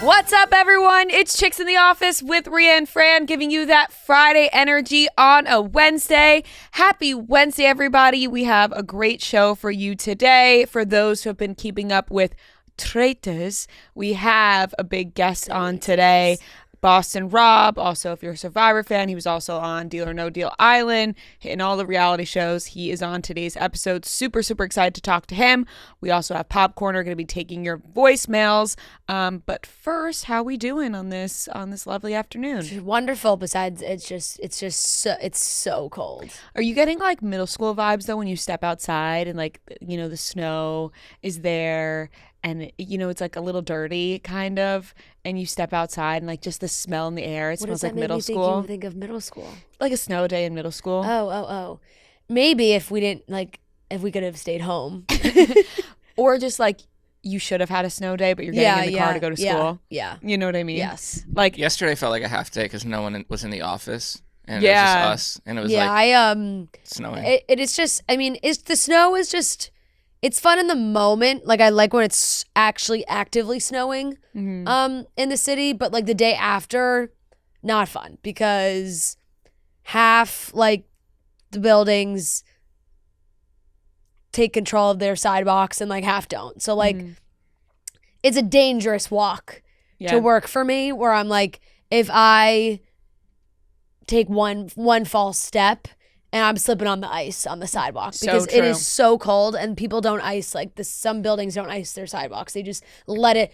What's up, everyone? It's Chicks in the Office with Rhea and Fran, giving you that Friday energy on a Wednesday. Happy Wednesday, everybody. We have a great show for you today. For those who have been keeping up with Traitors, we have a big guest on today. Boston Rob. Also, if you're a Survivor fan, he was also on Deal or No Deal Island and all the reality shows. He is on today's episode. Super, super excited to talk to him. We also have Popcorner going to be taking your voicemails. But first, how we doing on this lovely afternoon? Wonderful. Besides, it's so cold. Are you getting like middle school vibes though when you step outside and like, you know, the snow is there and you know it's like a little dirty kind of, and you step outside and like just the smell in the air, it smells like middle school. Think of middle school? Like a snow day in middle school. Oh. Maybe if we could have stayed home. Or just like you should have had a snow day, but you're getting in the car to go to school. Yeah. You know what I mean? Yes. Like yesterday felt like a half day because no one was in the office. And it was just us. And it was snowing. It's just, I mean, the snow is just, it's fun in the moment. Like I like when it's actually actively snowing in the city, but like the day after, not fun because half like the buildings take control of their sidewalks and like half don't. So like it's a dangerous walk to work for me where I'm like, if I take one false step and I'm slipping on the ice on the sidewalk because it is so cold and people don't ice like this. Some buildings don't ice their sidewalks. They just let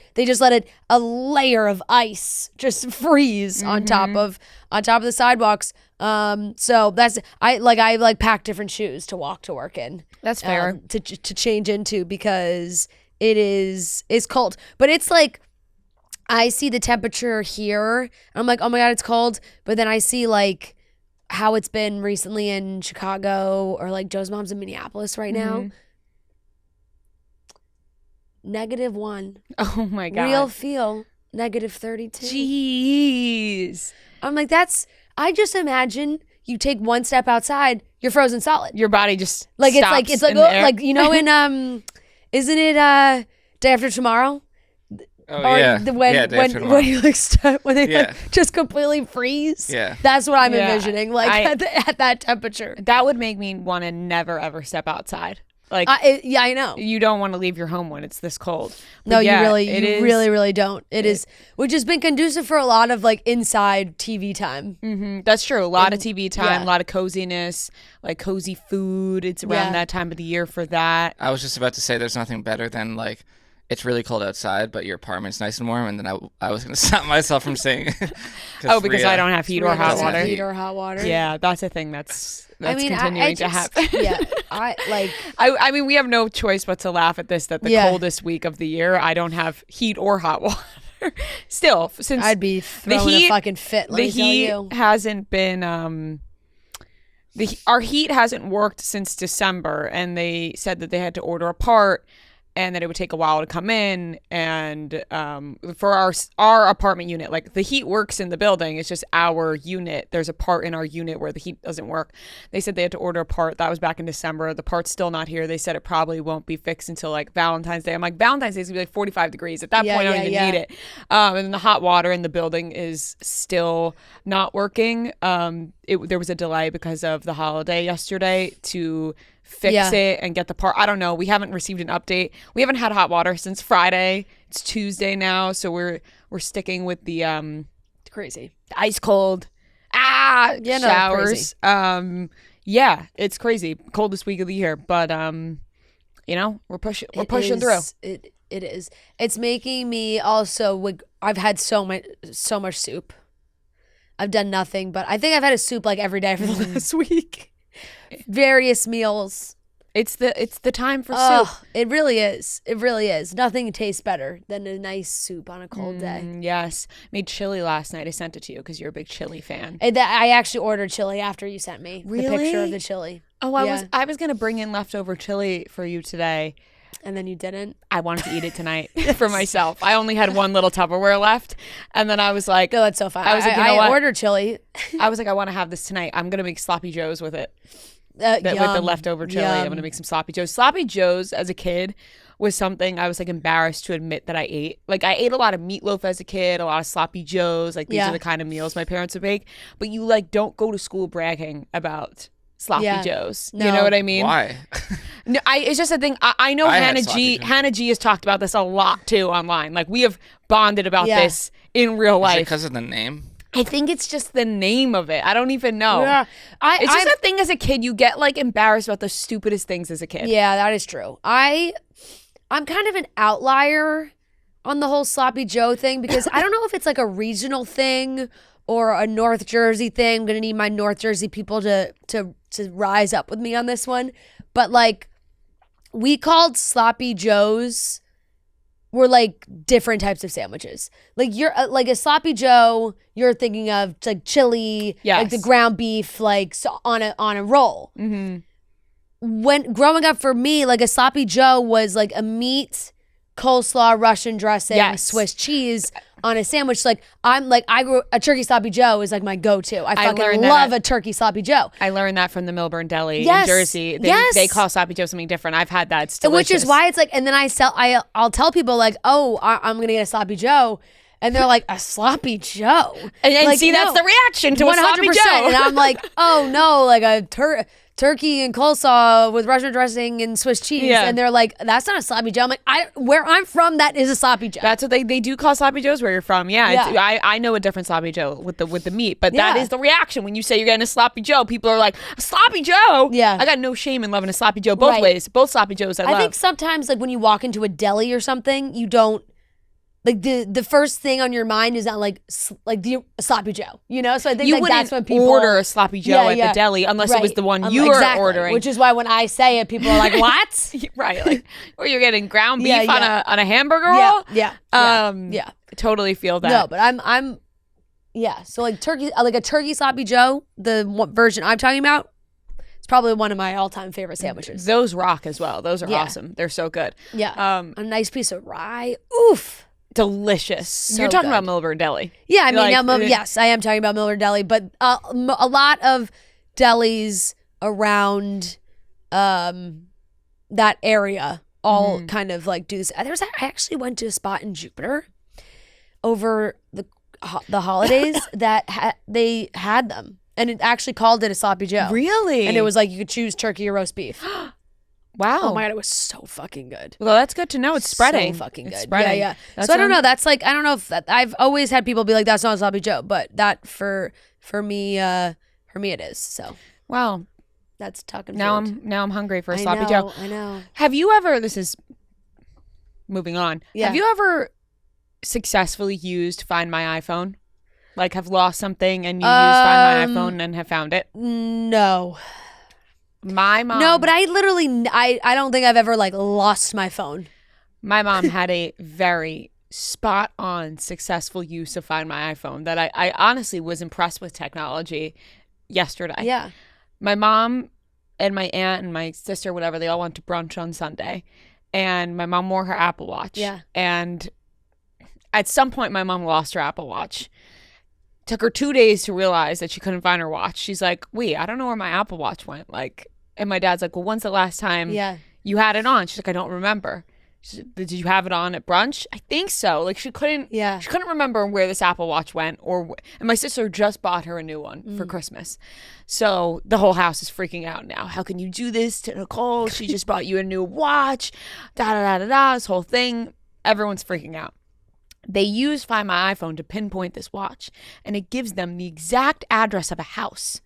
a layer of ice just freeze on top of the sidewalks. So that's I pack different shoes to walk to work in. That's fair. To change into because it's cold. But it's like I see the temperature here and I'm like, oh my God, it's cold. But then I see like how it's been recently in Chicago or like Joe's mom's in Minneapolis right now. -1. Oh my God. Real feel -32. Jeez. I'm like, I just imagine you take one step outside, you're frozen solid. Your body just like stops it's like like you know in isn't it Day After Tomorrow? Oh or yeah. When you like when they like, just completely freeze. Yeah. That's what I'm envisioning. Like at that temperature. That would make me want to never ever step outside. Like I know. You don't want to leave your home when it's this cold. But no, yeah, you really don't. It is, which has been conducive for a lot of like inside TV time. That's true. A lot of TV time, a lot of coziness, like cozy food. It's around that time of the year for that. I was just about to say there's nothing better than like it's really cold outside, but your apartment's nice and warm, and then I was going to stop myself from saying because I don't have heat or hot water. Heat or hot water. Yeah, that's a thing that's continuing to happen. Yeah, I mean, we have no choice but to laugh at this. That the coldest week of the year, I don't have heat or hot water. Still, since I'd be throwing a fucking fit. The heat hasn't been. Our heat hasn't worked since December, and they said that they had to order a part. And that it would take a while to come in, and for our apartment unit, like the heat works in the building. It's just our unit. There's a part in our unit where the heat doesn't work. They said they had to order a part. That was back in December. The part's still not here. They said it probably won't be fixed until like Valentine's Day. I'm like, Valentine's Day is gonna be like 45 degrees. At that point, I don't even need it. And then the hot water in the building is still not working. There was a delay because of the holiday yesterday to fix it and get the part. I don't know. We haven't received an update. We haven't had hot water since Friday. It's Tuesday now, so we're sticking with the crazy, the ice cold showers. It's crazy. Coldest week of the year, but you know, we're pushing through. It is. It's making me also. I've had so much soup. I've done nothing, but I think I've had a soup like every day for the last week. Various meals. It's the time for soup. It really is. It really is. Nothing tastes better than a nice soup on a cold day. Yes. Made chili last night. I sent it to you because you're a big chili fan. I actually ordered chili after you sent me the picture of the chili. Oh, I was gonna bring in leftover chili for you today. And then you didn't? I wanted to eat it tonight for myself. I only had one little Tupperware left. And then I was like... No, that's so fine. I was like, you know what? I ordered chili. I was like, I want to have this tonight. I'm going to make sloppy joes with it. With the leftover chili. I'm going to make some sloppy joes. Sloppy joes as a kid was something I was like embarrassed to admit that I ate. Like I ate a lot of meatloaf as a kid, a lot of sloppy joes. Like these are the kind of meals my parents would make. But you like don't go to school bragging about sloppy joes. No. You know what I mean? Why? No, it's just a thing. I know Hannah G has talked about this a lot too online. Like we have bonded about this in real life. Is it because of the name? I think it's just the name of it. I don't even know. Yeah. It's just a thing as a kid. You get like embarrassed about the stupidest things as a kid. Yeah, that is true. I'm kind of an outlier on the whole sloppy Joe thing because I don't know if it's like a regional thing or a North Jersey thing. I'm gonna need my North Jersey people to rise up with me on this one. But like we called sloppy Joes were like different types of sandwiches. Like you're like a sloppy Joe, you're thinking of like chili, like the ground beef, like so on a roll. Mm-hmm. When growing up for me, like a sloppy Joe was like a meat, coleslaw, Russian dressing, Swiss cheese on a sandwich. Like I grew a turkey sloppy Joe is like my go-to. I fucking love a turkey sloppy Joe. I learned that from the Milburn Deli in Jersey. They call sloppy Joe something different. I've had that. It's delicious. Which is why it's like, and then I'll tell people like, oh, I'm gonna get a sloppy Joe. And they're like, a sloppy Joe. And like, see, that's the reaction to 100%. A sloppy Joe. And I'm like, oh no, like a turkey and coleslaw with Russian dressing and Swiss cheese. Yeah. And they're like, that's not a sloppy Joe. I'm like, where I'm from, that is a sloppy Joe. That's what they do call sloppy Joes where you're from. Yeah. I know a different sloppy Joe with the meat, but that is the reaction when you say you're getting a sloppy Joe. People are like, a sloppy Joe? Yeah. I got no shame in loving a sloppy Joe both ways. Both sloppy Joes I love. I think sometimes like when you walk into a deli or something, you don't, like the first thing on your mind is not like the sloppy Joe, you know? So I think you like that's when people order a sloppy Joe at the deli unless it was the one you were ordering. Which is why when I say it, people are like, "What?" Right? Like, or you're getting ground beef on a hamburger roll. Yeah. Totally feel that. No, but I'm So like a turkey sloppy Joe, the version I'm talking about. It's probably one of my all-time favorite sandwiches. Those rock as well. Those are awesome. They're so good. Yeah. A nice piece of rye. Oof. Delicious. So you're talking good. about Milburn Deli. Yeah, I mean, yes, I am talking about Milburn Deli, but a lot of delis around that area all kind of like do this. I actually went to a spot in Jupiter over the holidays that they had them, and it actually called it a sloppy Joe. Really? And it was like you could choose turkey or roast beef. Wow. Oh my God, it was so fucking good. Well, that's good to know. It's spreading. So fucking good. It's spreading. Yeah. So I don't know. That's like, I don't know if I've always had people be like, that's not a sloppy Joe, but that for me it is. So. Wow. That's talking now food. I'm hungry for a sloppy Joe. I know. Have you ever, this is moving on. Yeah. Have you ever successfully used Find My iPhone? Like have lost something and you used Find My iPhone and have found it? No. My mom. No, but I literally, I don't think I've ever like lost my phone. My mom had a very spot on successful use of Find My iPhone that I honestly was impressed with technology yesterday. Yeah. My mom and my aunt and my sister, whatever, they all went to brunch on Sunday. And my mom wore her Apple Watch. Yeah. And at some point, my mom lost her Apple Watch. Took her 2 days to realize that she couldn't find her watch. She's like, wait, I don't know where my Apple Watch went. Like, and my dad's like, well, when's the last time you had it on? She's like, I don't remember. She's like, did you have it on at brunch? I think so. Like she couldn't remember where this Apple Watch went. And my sister just bought her a new one for Christmas. So the whole house is freaking out now. How can you do this to Nicole? She just bought you a new watch. This whole thing. Everyone's freaking out. They use Find My iPhone to pinpoint this watch, and it gives them the exact address of a house.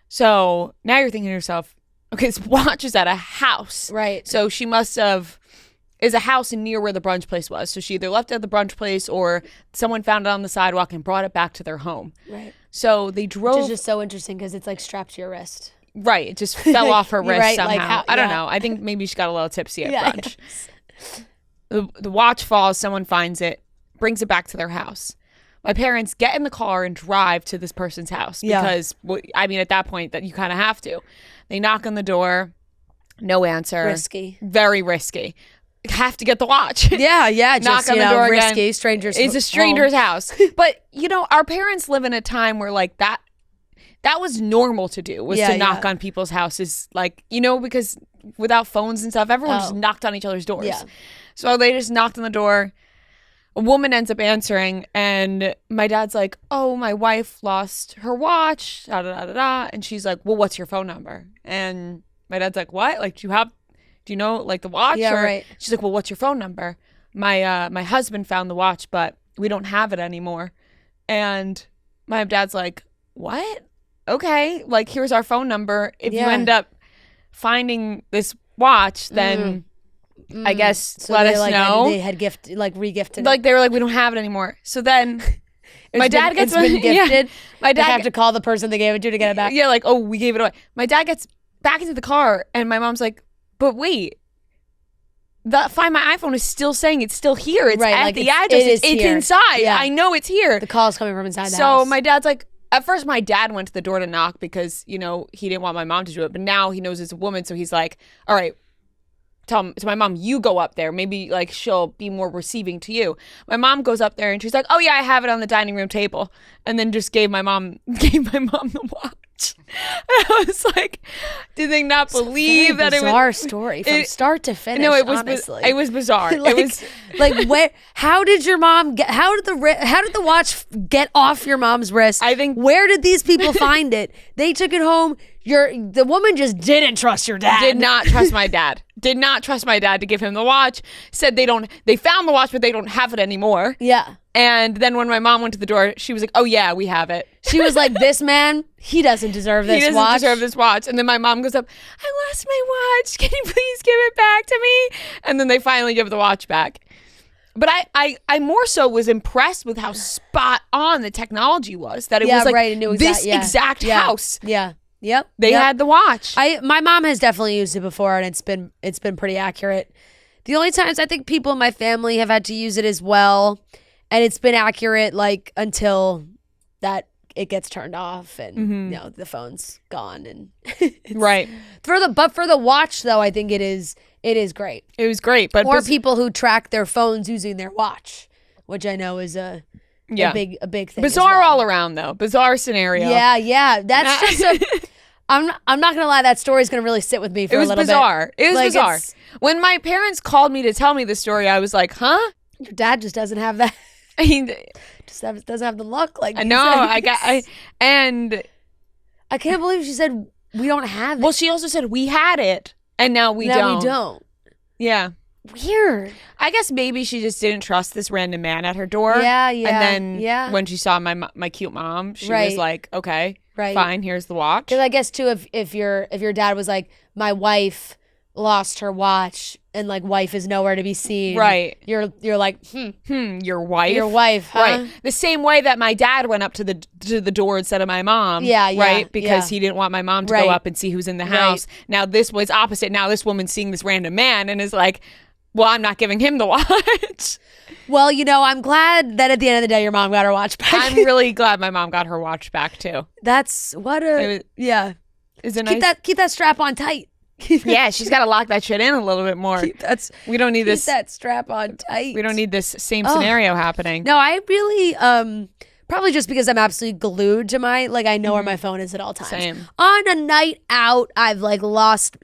So now you're thinking to yourself, okay, this watch is at a house. Right. So she is a house near where the brunch place was. So she either left it at the brunch place or someone found it on the sidewalk and brought it back to their home. Right. So they drove. Which is just so interesting because it's like strapped to your wrist. Right. It just fell off her wrist somehow. Like I don't know. I think maybe she got a little tipsy at brunch. The watch falls. Someone finds it, brings it back to their house. My parents get in the car and drive to this person's house because, I mean, at that point that you kind of have to. They knock on the door, no answer. Risky. Very risky. Have to get the watch. Yeah. Knock on the door risky. Again. It's a stranger's house. But, our parents live in a time where like that that was normal to do, was to knock on people's houses, like, you know, because without phones and stuff, everyone just knocked on each other's doors. Yeah. So they just knocked on the door. A woman ends up answering, and my dad's like, oh, my wife lost her watch, da da da da da. And she's like, well, what's your phone number? And my dad's like, what? Like, do you know, like, the watch? Yeah, right. She's like, well, what's your phone number? My husband found the watch, but we don't have it anymore. And my dad's like, what? Okay, like, here's our phone number. If you end up finding this watch, then I guess so let us know. They had re-gifted it. Like, they were like, we don't have it anymore. So then my dad gets been gifted. Yeah, my dad have to call the person they gave it to get it back. Yeah, like, oh, we gave it away. My dad gets back into the car, and my mom's like, but wait, the Find My iPhone is still saying it's still here. It's at the address. It's inside. Yeah. I know it's here. The call's coming from inside the house. So my dad's like, at first my dad went to the door to knock because, you know, he didn't want my mom to do it. But now he knows it's a woman. So he's like, all right, tell my mom, you go up there. Maybe, like, she'll be more receiving to you. My mom goes up there and she's like, oh yeah, I have it on the dining room table. And then just gave my mom the watch. And I was like, did they not believe that it was a bizarre story from start to finish? No, it was honestly. It was bizarre. Like, it was like, where? How did your mom get? How did the watch get off your mom's wrist? I think. Where did these people find it? They took it home. The woman just didn't trust your dad. Did not trust my dad. Did not trust my dad to give him the watch. Said they found the watch, but they don't have it anymore. Yeah. And then when my mom went to the door, she was like, oh yeah, we have it. She was like, this man, he doesn't deserve this watch. He doesn't deserve this watch. And then my mom goes up, I lost my watch. Can you please give it back to me? And then they finally give the watch back. But I more so was impressed with how spot on the technology was. That it was like right, this exact house. Yeah. Yep. They had the watch. My mom has definitely used it before, and it's been pretty accurate. The only times I think people in my family have had to use it as well, and it's been accurate, like, until that it gets turned off and you know, the phone's gone and right. For the watch though, I think it is great. It was great, but or people who track their phones using their watch, which I know is a big thing. Bizarre well. all around though. Bizarre scenario. Yeah. That's just I'm not gonna lie, that story's gonna really sit with me for a little bizarre. bit. It was bizarre. When my parents called me to tell me the story, I was like, huh? Your dad just doesn't have that. Just doesn't have the luck. Like, I know. And I can't believe she said we don't have it. Well, she also said we had it, and now we don't. Yeah. Weird. I guess maybe she just didn't trust this random man at her door. Yeah. And then when she saw my cute mom, she was like, okay, fine, here's the watch. Because I guess too, if your dad was like, my wife lost her watch and, like, wife is nowhere to be seen. Right. You're like, your wife? Your wife, huh? Right. The same way that my dad went up to the door instead of my mom. Yeah. Right? Because he didn't want my mom to go up and see who's in the house. Now this was opposite. Now this woman's seeing this random man and is like, well, I'm not giving him the watch. Well, you know, I'm glad that at the end of the day your mom got her watch back. I'm really glad my mom got her watch back too. That's what a Is it nice? Keep that strap on tight. Yeah, she's got to lock that shit in a little bit more. We don't need keep that strap on tight. We don't need this same scenario happening. No, I really probably just because I'm absolutely glued to my, like, I know where my phone is at all times. Same. On a night out, I've, like, lost,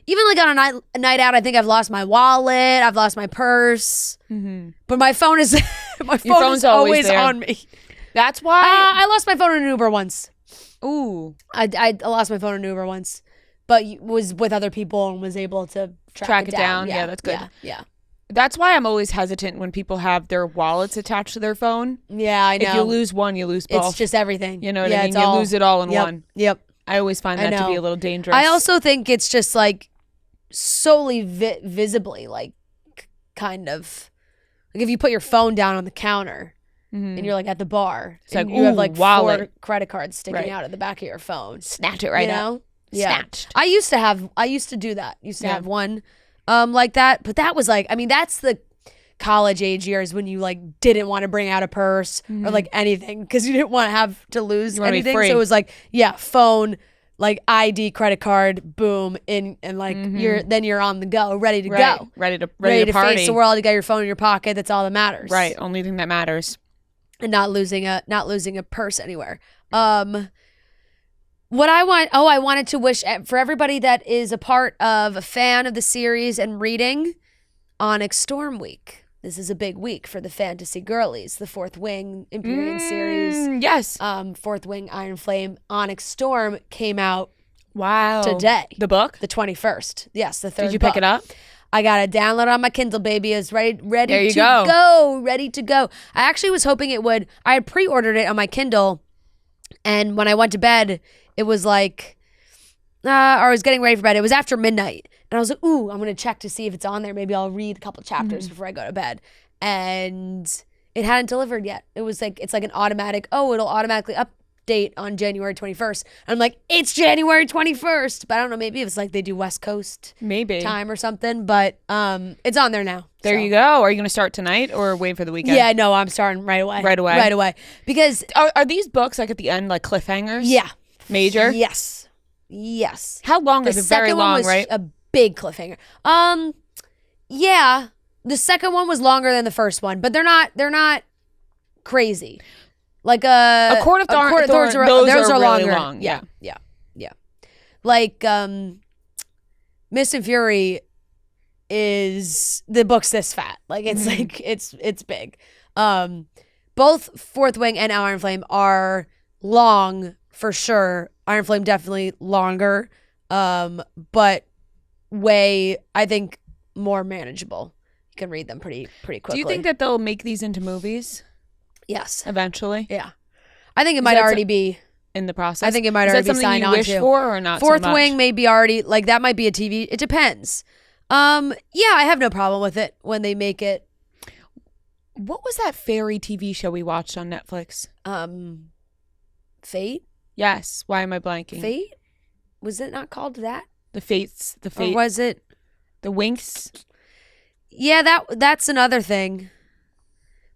even, like, on a night out, I think I've lost my wallet, I've lost my purse, but my phone is is always on me. That's why I lost my phone in an Uber once. Ooh, I lost my phone in an Uber once, but was with other people and was able to track it down. Yeah, that's good. Yeah. That's why I'm always hesitant when people have their wallets attached to their phone. Yeah, I know. If you lose one, you lose both. It's just everything. You know what I mean? You lose it all in one. Yep. I always find that to be a little dangerous. I also think it's just, like, solely visibly, like, kind of, like, if you put your phone down on the counter and you're, like, at the bar, it's like, you have, like, wallet. 4 credit cards sticking out of the back of your phone. Snatch it right out. Yeah. Snatched. I used to do that. Used to have one like that, but that was, like, I mean, that's the college age years when you, like, didn't want to bring out a purse or, like, anything because you didn't want to have to lose anything. So it was like, phone, like, ID, credit card, boom, and like you're on the go, ready to go, ready to party. Face the world. You got your phone in your pocket. That's all that matters. Right. Only thing that matters. And not losing a purse anywhere. What I want, I wanted to wish for everybody that is a part of a fan of the series and reading Onyx Storm week. This is a big week for the fantasy girlies. The Fourth Wing Empyrean series. Yes. Fourth Wing Iron Flame Onyx Storm came out today. The book? The 21st. Yes, the third Did you book. pick it up? I got it download on my Kindle, baby. It's ready There you to go. go. Ready to go. I actually was hoping it would. I had pre-ordered it on my Kindle, and when I went to bed, it was like, or I was getting ready for bed. It was after midnight. And I was like, ooh, I'm going to check to see if it's on there. Maybe I'll read a couple chapters before I go to bed. And it hadn't delivered yet. It was like, it's like an automatic, it'll automatically update on January 21st. And I'm like, it's January 21st. But I don't know, maybe it's like they do West Coast time or something. But it's on there now. There you go. Are you going to start tonight or wait for the weekend? Yeah, no, I'm starting right away. Right away? Right away. Because... Are these books like at the end like cliffhangers? Yeah. Major? Yes. How long is it? Very long, right? A big cliffhanger. Yeah. The second one was longer than the first one, but they're not crazy. Like a Court of Thorns. Those are really longer. Long. Yeah. Like Mist and Fury is the book's this fat. Like it's like it's big. Both Fourth Wing and Iron Flame are long for sure. Iron Flame definitely longer, but way, I think, more manageable. You can read them pretty quickly. Do you think that they'll make these into movies? Yes. Eventually? Yeah. I think it might already be in the process. I think it might already be signed on to. Is that something you wish for or not Fourth so much? Wing may be already, like that might be a TV. It depends. Yeah, I have no problem with it when they make it. What was that fairy TV show we watched on Netflix? Fate? Yes. Why am I blanking? Fate? Was it not called that? The Fate. Or was it? The Winx? Yeah, that's another thing.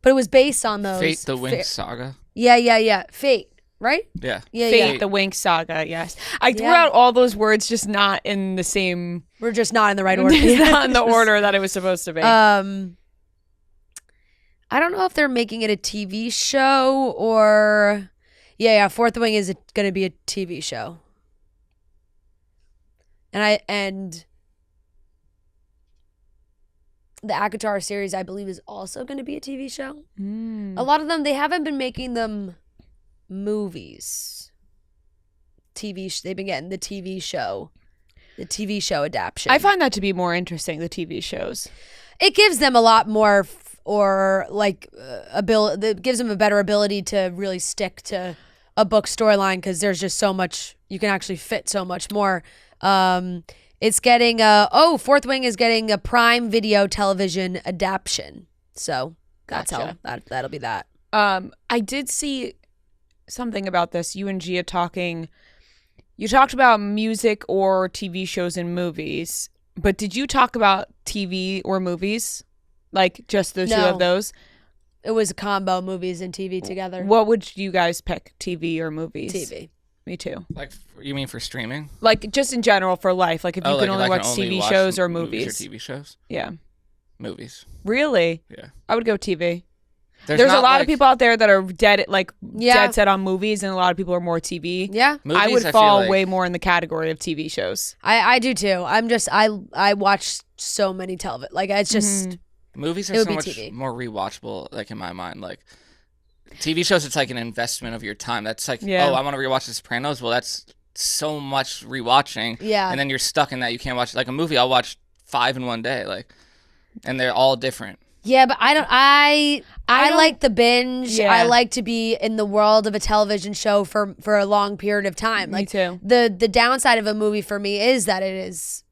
But it was based on those. Fate, the Winx saga. Yeah. Fate, right? Yeah. Fate, the Winx saga, yes. I threw out all those words just not in the same... We're just not in the right order. Not in the order that it was supposed to be. I don't know if they're making it a TV show or... Yeah, Fourth Wing is going to be a TV show. And the ACOTAR series, I believe, is also going to be a TV show. A lot of them, they haven't been making them movies. They've been getting the TV show adaptation. I find that to be more interesting, the TV shows. It gives them a lot more ability. It gives them a better ability to really stick to a book storyline because there's just so much, you can actually fit so much more. It's getting Fourth Wing is getting a Prime Video television adaptation. So that's that'll be that. I did see something about this. You and Gia talking. You talked about music or TV shows and movies, but did you talk about TV or movies? Like just the two of those? It was a combo, movies and TV together. What would you guys pick, TV or movies? TV. Me too. Like, you mean for streaming? Like just in general for life. Like if you can only watch TV shows or movies. Or TV shows? Yeah. Movies. Really? Yeah. I would go TV. There's a lot of people out there that are dead set on movies, and a lot of people are more TV. Yeah. Movies, I would fall way more in the category of TV shows. I do too. I watch so many television. Like it's just movies are so much more rewatchable. Like in my mind, like TV shows, it's like an investment of your time. That's like, I want to rewatch The Sopranos. Well, that's so much rewatching. Yeah. And then you're stuck in that. You can't watch like a movie. I'll watch 5 in one day. Like, and they're all different. Yeah, but I like the binge. Yeah. I like to be in the world of a television show for a long period of time. Me Like too. The downside of a movie for me is that it is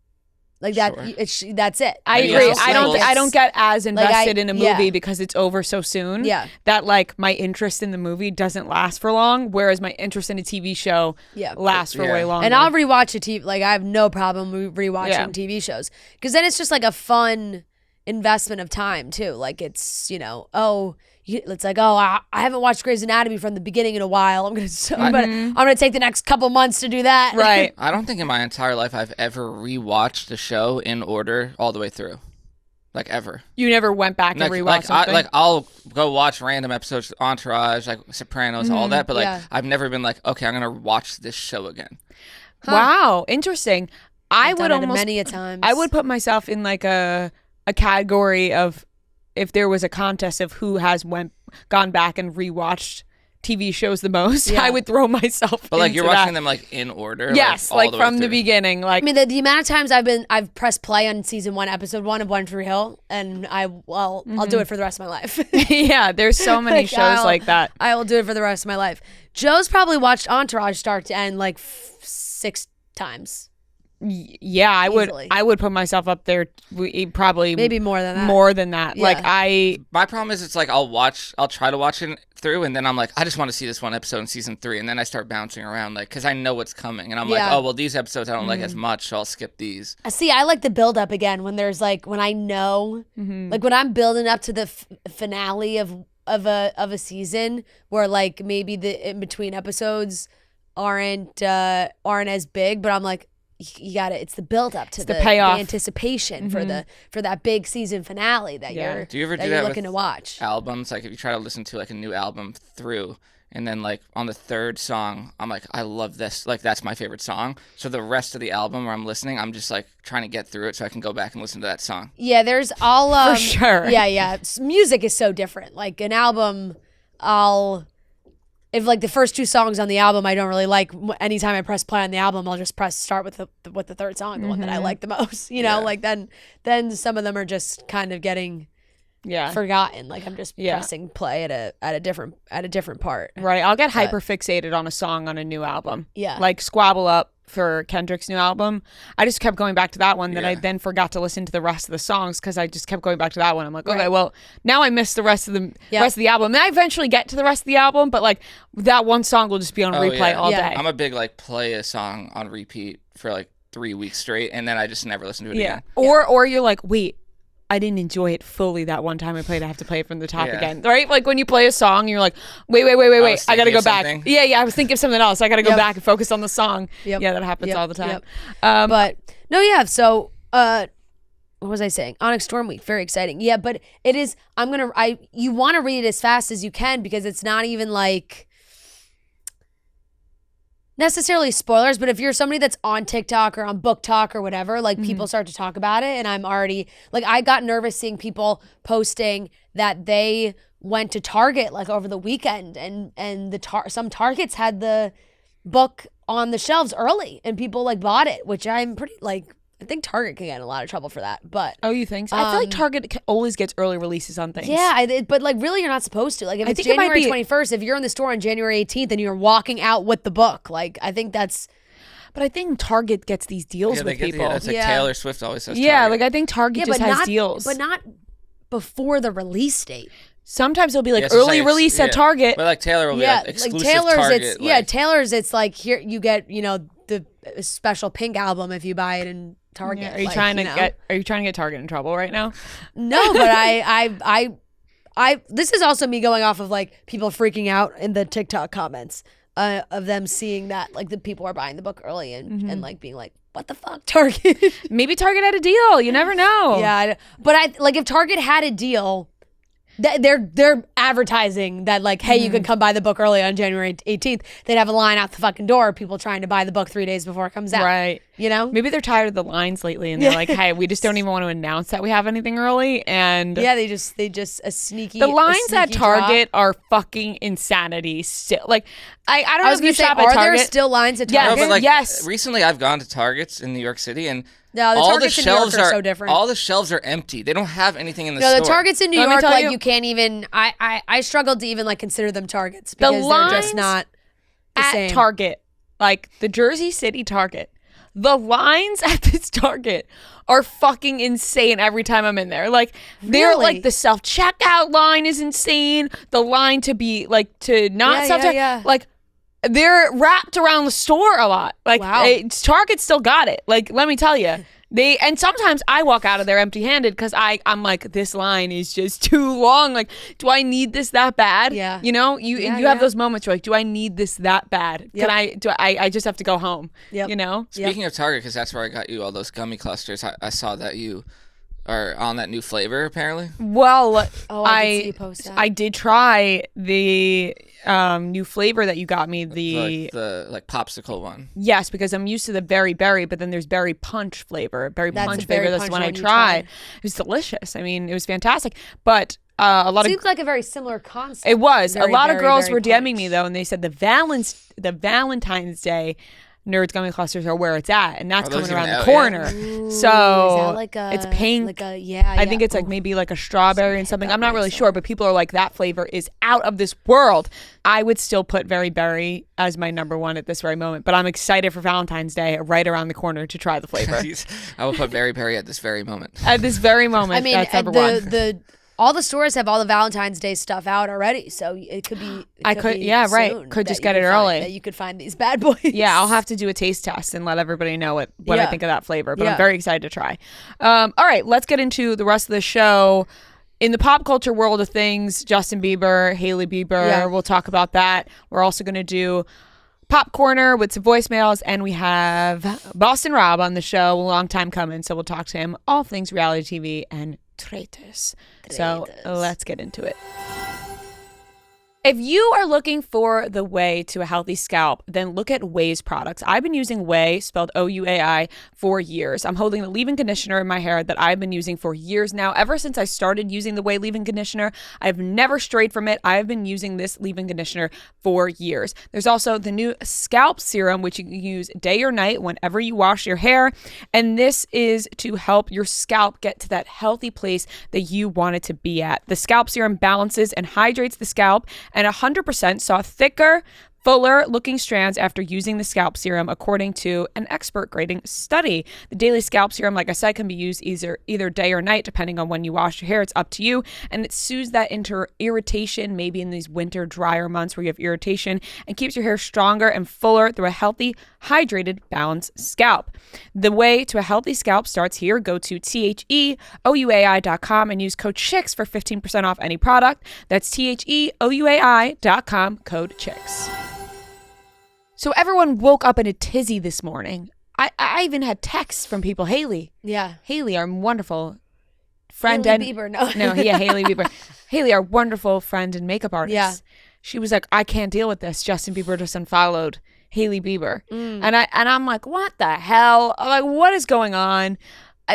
like that. Sure. That's it. I Maybe agree. also I don't get as invested in a movie yeah. because it's over so soon. Yeah. That like my interest in the movie doesn't last for long, whereas my interest in a TV show lasts for way longer. And I'll rewatch a TV. Like I have no problem rewatching TV shows because then it's just like a fun investment of time too. Like it's it's like I haven't watched Grey's Anatomy from the beginning in a while. I'm gonna take the next couple months to do that. Right. I don't think in my entire life I've ever rewatched a show in order all the way through. like ever. You never went back and rewatched something? I'll go watch random episodes, Entourage, like Sopranos, all that, but like I've never been like, okay, I'm gonna watch this show again. Huh. Wow, interesting. I would almost many a times. I would put myself in like a category of if there was a contest of who has gone back and rewatched TV shows the most, I would throw myself. But like you're that. watching them like in order. Yes, like from the beginning. Like I mean, the amount of times I've pressed play on season 1, episode 1 of One Tree Hill, and I'll do it for the rest of my life. Yeah, there's so many shows like that. I will do it for the rest of my life. Joe's probably watched Entourage start to end like 6 times. Yeah, I would put myself up there. Probably maybe more than that. More than that. Yeah. Like my problem is it's like I'll try to watch it through, and then I'm like, I just want to see this one episode in season 3, and then I start bouncing around like because I know what's coming, and I'm like, oh well, these episodes I don't like as much, so I'll skip these. See, I like the build up again when there's like when I know, like when I'm building up to the finale of a season where like maybe the in between episodes aren't as big, but I'm like. You got it. It's the build up to the payoff, the anticipation for that big season finale that you're looking to watch. Albums, like if you try to listen to like a new album through, and then like on the 3rd song, I'm like, I love this. Like that's my favorite song. So the rest of the album where I'm listening, I'm just like trying to get through it so I can go back and listen to that song. Yeah, there's all for sure. Yeah. Music is so different. Like an album, if like the first 2 songs on the album I don't really like, anytime I press play on the album, I'll just press start with the 3rd song, the one that I like the most. You know, like then some of them are just kind of getting forgotten. Like I'm just pressing play at a different part. Right. I'll get hyper fixated on a song on a new album. Yeah. Like Squabble Up for Kendrick's new album. I just kept going back to that one. Then I then forgot to listen to the rest of the songs because I just kept going back to that one. I'm like, okay, well now I missed the rest of the album. And I eventually get to the rest of the album, but like that one song will just be on replay all day. I'm a big like play a song on repeat for like 3 weeks straight, and then I just never listen to it again. Or you're like, wait, I didn't enjoy it fully that one time I played. I have to play it from the top again, right? Like when you play a song, you're like, wait. I gotta go back. Yeah. I was thinking of something else. I gotta go back and focus on the song. Yeah, that happens all the time. But no, so what was I saying? Onyx Storm week, very exciting. Yeah, but it is. You want to read it as fast as you can because it's not even like necessarily spoilers, but if you're somebody that's on TikTok or on Book Talk or whatever, like people start to talk about it, and I'm already like, I got nervous seeing people posting that they went to Target like over the weekend, and some Targets had the book on the shelves early, and people like bought it, which I'm pretty like. I think Target can get in a lot of trouble for that, but you think so? I feel like Target always gets early releases on things. Yeah, but like really, you're not supposed to. Like if it's January 21st, if you're in the store on January 18th and you're walking out with the book, like I think that's. But I think Target gets these deals with people. That's like Taylor Swift always says. Yeah, Target. like I think Target just has deals, but not before the release date. Sometimes it'll be like early release at Target, but like Taylor will be like exclusive Target. Taylor's it's like here you get the special pink album if you buy it in Target. Yeah. Are you trying to get Target in trouble right now? No, but I this is also me going off of like people freaking out in the TikTok comments of them seeing that like the people are buying the book early and like being like, what the fuck, Target? Maybe Target had a deal. You never know. Yeah, but I like if Target had a deal. They're advertising that like, hey, you can come buy the book early on January 18th. They'd have a line out the fucking door, people trying to buy the book 3 days before it comes out. Right. You know? Maybe they're tired of the lines lately and they're like, hey, we just don't even want to announce that we have anything early. And yeah, they just a sneaky. The lines at Target are fucking insanity still. Like I don't know if you shop at Target. Are there still lines at Target? No, but like, yes. Recently I've gone to Targets in New York City and no, the Targets in New York are so different. All the shelves are empty. They don't have anything in the store. No, the Targets in New York, like you can't even. I struggled to even like consider them Targets because they're just not the same. At Target, like the Jersey City Target, the lines at this Target are fucking insane every time I'm in there. Like they're like the self checkout line is insane. The line to be like to not self checkout like. They're wrapped around the store a lot. Like Target still got it. Like let me tell you, and sometimes I walk out of there empty-handed because I'm like, this line is just too long. Like, do I need this that bad? Yeah. You know, you have those moments where like, do I need this that bad? Can I just have to go home? Yep. You know. Speaking of Target, because that's where I got you all those gummy clusters. I saw that you are on that new flavor apparently. Well, I did see you post that. I did try the new flavor that you got me. The like popsicle one. Yes, because I'm used to the berry, but then there's berry punch flavor. That's the one I tried. It was delicious. I mean, it was fantastic. But a lot seems like a very similar concept. It was. Very, a lot of girls very were DMing punch. me though, and they said the Valentine's Day Nerds Gummy Clusters are where it's at, and that's coming around the corner. Ooh, so is that like it's pink. I think it's like maybe like a strawberry and something. I'm not really sure, but people are like, that flavor is out of this world. I would still put Very Berry as my number one at this very moment, but I'm excited for Valentine's Day right around the corner to try the flavor. I will put Very Berry at this very moment. At this very moment, I mean, that's number one. All the stores have all the Valentine's Day stuff out already, so it could be. Could just get it early. That you could find these bad boys. Yeah, I'll have to do a taste test and let everybody know what I think of that flavor. But I'm very excited to try. All right, let's get into the rest of the show. In the pop culture world of things, Justin Bieber, Hailey Bieber. We'll talk about that. We're also going to do Pop Corner with some voicemails, and we have Boston Rob on the show. A long time coming, so we'll talk to him all things reality TV and traitors. So let's get into it. If you are looking for the way to a healthy scalp, then look at Ouai's products. I've been using Ouai, spelled O-U-A-I, for years. I'm holding the leave-in conditioner in my hair that I've been using for years now. Ever since I started using the Ouai leave-in conditioner, I've never strayed from it. I've been using this leave-in conditioner for years. There's also the new scalp serum, which you can use day or night whenever you wash your hair. And this is to help your scalp get to that healthy place that you want it to be at. The scalp serum balances and hydrates the scalp, and 100% saw thicker, fuller looking strands after using the scalp serum, according to an expert grading study. The daily scalp serum, like I said, can be used either day or night, depending on when you wash your hair. It's up to you. And it soothes that irritation, maybe in these winter drier months where you have irritation, and keeps your hair stronger and fuller through a healthy, hydrated, balanced scalp. The way to a healthy scalp starts here. Go to THEOUAI.com and use code CHICKS for 15% off any product. That's THEOUAI.com, code CHICKS. So everyone woke up in a tizzy this morning. I even had texts from people. Hailey, our wonderful friend. Hailey Bieber, Hailey Bieber. Hailey, our wonderful friend and makeup artist. Yeah. She was like, I can't deal with this. Justin Bieber just unfollowed Hailey Bieber. And I'm like, what the hell? I'm like, what is going on?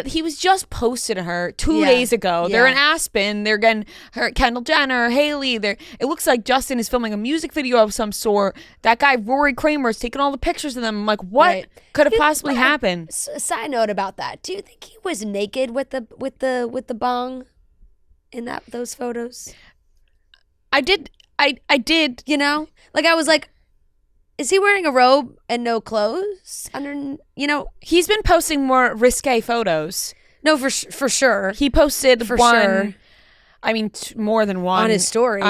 He was just posting her 2 days ago. They're in Aspen. They're getting her, Kendall Jenner, Hailey. It looks like Justin is filming a music video of some sort. That guy Rory Kramer is taking all the pictures of them. I'm like, what could have possibly happened? Side note about that: do you think he was naked with the bong in those photos? I did. You know, like I was like, is he wearing a robe and no clothes under? You know, he's been posting more risque photos. No, for sure. He posted for one. Sure. I mean, more than one on his story.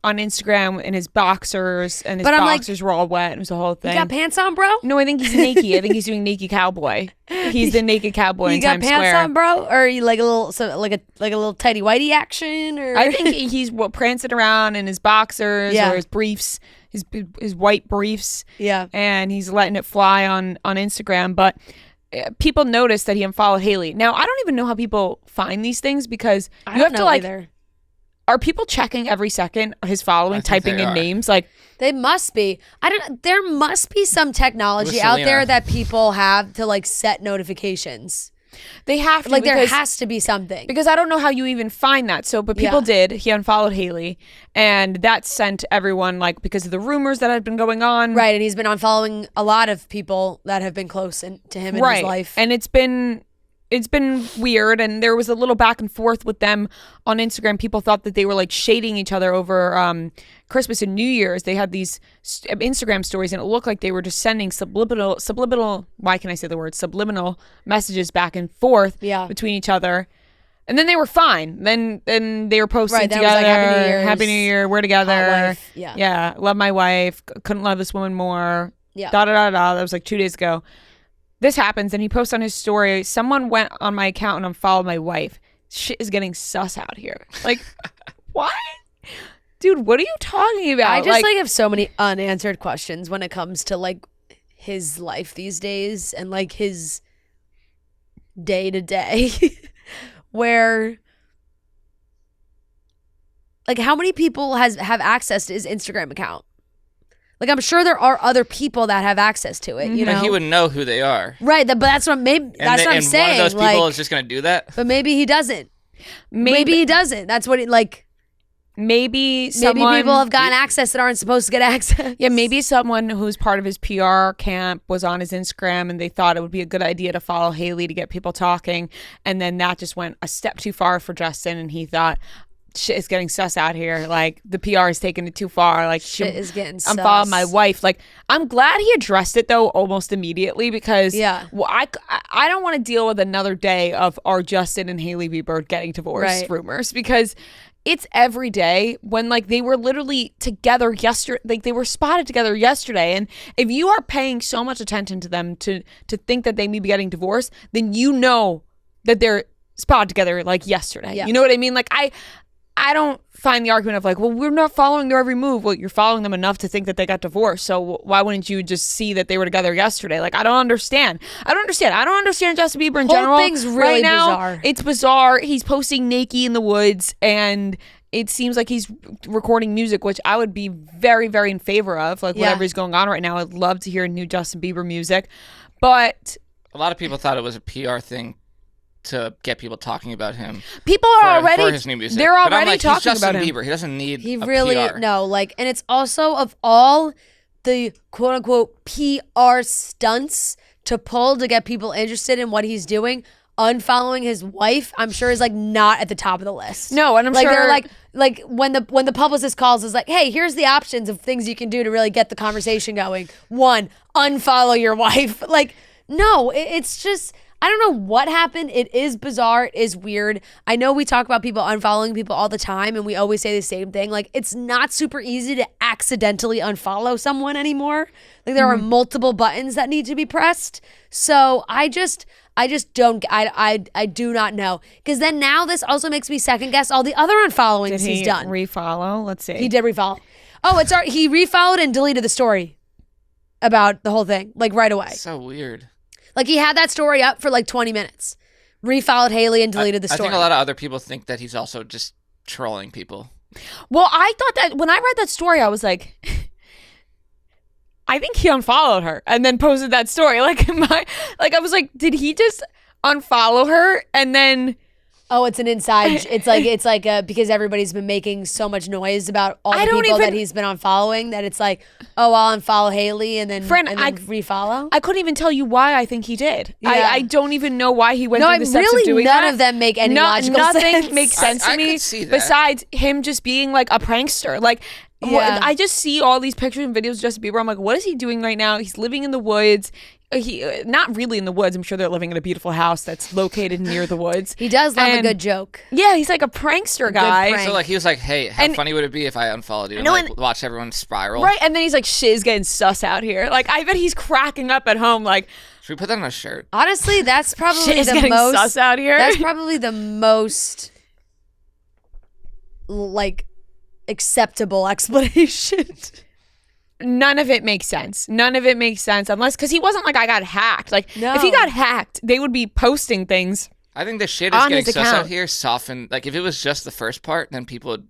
On Instagram in his boxers, and his boxers were all wet. It was the whole thing. You got pants on, bro? No, I think he's naked. I think he's doing naked cowboy. He's the naked cowboy in Times Square. You got pants on, bro? Or are you like a little tighty whitey action? Or I think he's prancing around in his boxers or his briefs, his white briefs. Yeah, and he's letting it fly on Instagram, but. People noticed that he unfollowed Hailey. Now, I don't even know how people find these things because you have to either. Are people checking every second his following, typing in names? Like they must be. There must be some technology out there that people have to like set notifications. They have to, like there has to be something, because I don't know how you even find that. So, but people did. He unfollowed Hailey, and that sent everyone because of the rumors that had been going on. Right, and he's been unfollowing a lot of people that have been close to him in his life. And it's been weird, and there was a little back and forth with them on Instagram. People thought that they were shading each other over Christmas and New Year's. They had these Instagram stories, and it looked like they were just sending subliminal, why can I say the word subliminal messages back and forth between each other. And then they were fine. Then they were posting together. Was like, Happy New Year. We're together. Yeah. Love my wife. Couldn't love this woman more. Yeah. That was 2 days ago. This happens, and he posts on his story, someone went on my account and unfollowed my wife. Shit is getting sus out here. What? Dude, what are you talking about? I just have so many unanswered questions when it comes to his life these days and his day to day. where like how many people have access to his Instagram account? Like I'm sure there are other people that have access to it, you know. But he would know who they are. Right, but that's what maybe that's what I'm saying. And one of those people is just going to do that? But maybe he doesn't. Maybe he doesn't. That's what it like Maybe people have gotten access that aren't supposed to get access. Yeah, maybe someone who's part of his PR camp was on his Instagram and they thought it would be a good idea to follow Hailey to get people talking. And then that just went a step too far for Justin. And he thought, shit is getting sus out here. Like, the PR is taking it too far. Like, shit is getting sus. I'm following my wife. Like, I'm glad he addressed it, though, almost immediately because well, I don't want to deal with another day of our Justin and Hailey Bieber getting divorced rumors because it's every day when like they were literally together yesterday, like they were spotted together yesterday. And if you are paying so much attention to them to think that they may be getting divorced, then you know that they're spotted together like yesterday. Yeah. You know what I mean? Like I don't find the argument of like, well, we're not following their every move. Well, you're following them enough to think that they got divorced. So why wouldn't you just see that they were together yesterday? Like, I don't understand. I don't understand Justin Bieber in general. Whole thing's really bizarre. It's bizarre. He's posting naked in the woods and it seems like he's recording music, which I would be very, very in favor of. Like whatever is going on right now, I'd love to hear new Justin Bieber music. But a lot of people thought it was a PR thing to get people talking about him. People are already for his new music. They're already like, talking he's about Justin him. Bieber. He doesn't need he a really PR. No, like, and it's also of all the quote unquote PR stunts to pull to get people interested in what he's doing, unfollowing his wife, I'm sure is like not at the top of the list. No, and I'm like, sure they're like when the publicist calls is like, hey, here's the options of things you can do to really get the conversation going. 1, unfollow your wife. Like, no, it's just, I don't know what happened. It is bizarre. It is weird. I know we talk about people unfollowing people all the time and we always say the same thing. Like, it's not super easy to accidentally unfollow someone anymore. Like, there are multiple buttons that need to be pressed. So I just don't, I do not know. Because then now this also makes me second guess all the other unfollowings he's done. Refollow? Let's see. He did refollow. Oh, he refollowed and deleted the story about the whole thing, like right away. So weird. Like, he had that story up for like 20 minutes. Refollowed Hailey and deleted the story. I think a lot of other people think that he's also just trolling people. Well, I thought that when I read that story, I was like, I think he unfollowed her and then posted that story. Like, I was like, did he just unfollow her and then... Oh, it's an inside. It's like because everybody's been making so much noise about all the people that he's been unfollowing that it's like, oh, I'll unfollow Hailey and then refollow. I couldn't even tell you why I think he did. Yeah. I don't even know why he went through the steps of doing none that. of them make any logical sense. Nothing makes sense to me could see that. besides him just being like a prankster. Like, I just see all these pictures and videos of Justin Bieber. I'm like, what is he doing right now? He's living in the woods. He not really in the woods. I'm sure they're living in a beautiful house that's located near the woods. He does love a good joke. Yeah, he's like a prankster guy. So like he was like, hey, how funny would it be if I unfollowed you and watch everyone spiral? Right, and then he's like, shit is getting sus out here. Like, I bet he's cracking up at home like, should we put that on a shirt? Honestly, that's probably shit is getting sus out here. That's probably the most like acceptable explanation. None of it makes sense. Unless, because he wasn't like, I got hacked. Like, if he got hacked, they would be posting things. I think the shit is getting sus out here softened. Like, if it was just the first part, then people would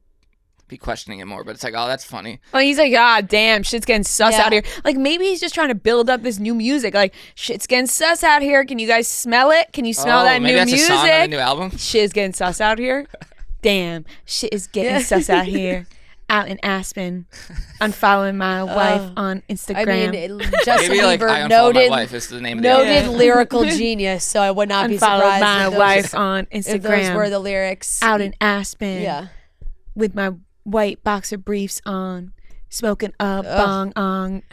be questioning it more. But it's like, oh, that's funny. Well, he's like, damn, shit's getting sus out here. Like, maybe he's just trying to build up this new music. Like, shit's getting sus out here. Can you guys smell it? Can you smell that new music? Maybe that's a song on the new album? Shit's getting sus out here. Damn, shit is getting sus out here. Out in Aspen, unfollowing my wife on Instagram. I mean, Justin Maybe like Bieber, I unfollow my wife is the name of the album. Noted lyrical genius, so I would not be surprised my wife on Instagram. If those were the lyrics. Out in Aspen, with my white boxer briefs on, smoking a bong on.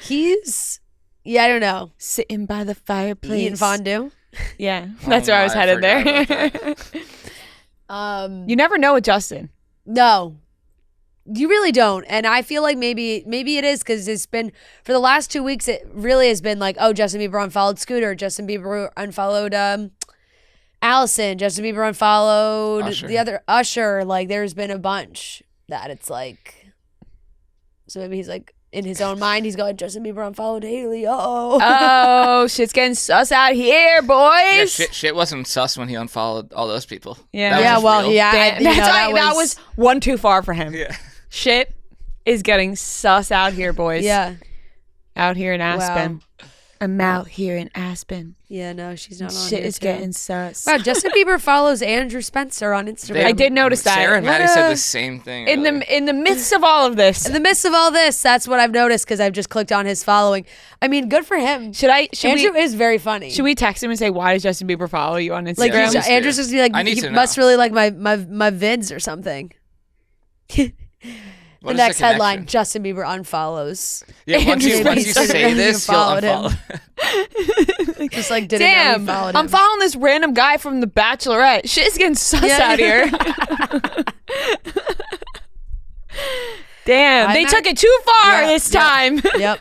He's, I don't know. Sitting by the fireplace. Eating fondue? Yeah, that's where I was headed there. You never know with Justin. No, you really don't. And I feel like maybe it is because it's been, for the last 2 weeks, it really has been like, oh, Justin Bieber unfollowed Scooter. Justin Bieber unfollowed Allison. Justin Bieber unfollowed the other Usher. Like, there's been a bunch that it's like, so maybe he's like, in his own mind, he's going, Justin Bieber unfollowed Hailey. Uh-oh. Oh, shit's getting sus out here, boys. Yeah, shit wasn't sus when he unfollowed all those people. Yeah. That was real. yeah. That was one too far for him. Yeah. Shit is getting sus out here, boys. Yeah. Out here in Aspen. Wow. I'm out here in Aspen. Yeah, no, she's not on Shit here is too. getting sus. Wow, Justin Bieber follows Andrew Spencer on Instagram. I did notice that. Sarah and Maddie said the same thing. In the midst of all of this. In the midst of all this, that's what I've noticed because I've just clicked on his following. I mean, good for him. Andrew is very funny. Should we text him and say, why does Justin Bieber follow you on Instagram? Like, Yeah, please do. Andrew's just like, I need he to must know. really like my vids or something. What The is next headline, connection? Justin Bieber unfollows. Yeah, once you Andrew say Spencer this, he'll unfollowed him. unfollow. Just like didn't know Damn, he followed I'm him. following this random guy from The Bachelorette. Shit is getting sus out here. Damn, they took it too far Yeah, this yeah. time. Yep.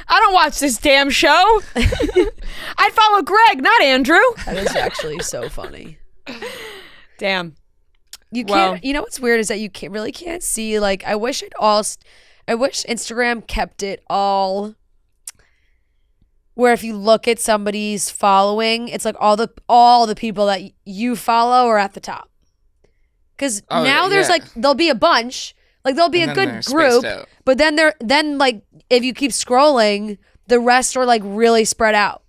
I don't watch this damn show. I'd follow Greg, not Andrew. That is actually so funny. Damn. You Well- can't. You know what's weird is that you really can't see. Like, I wish Instagram kept it all. Where if you look at somebody's following, it's like all the people that you follow are at the top. Because Oh, now there's yeah. like there'll be a bunch, like there'll be And a then good they're spaced group, out. but then like if you keep scrolling, the rest are like really spread out,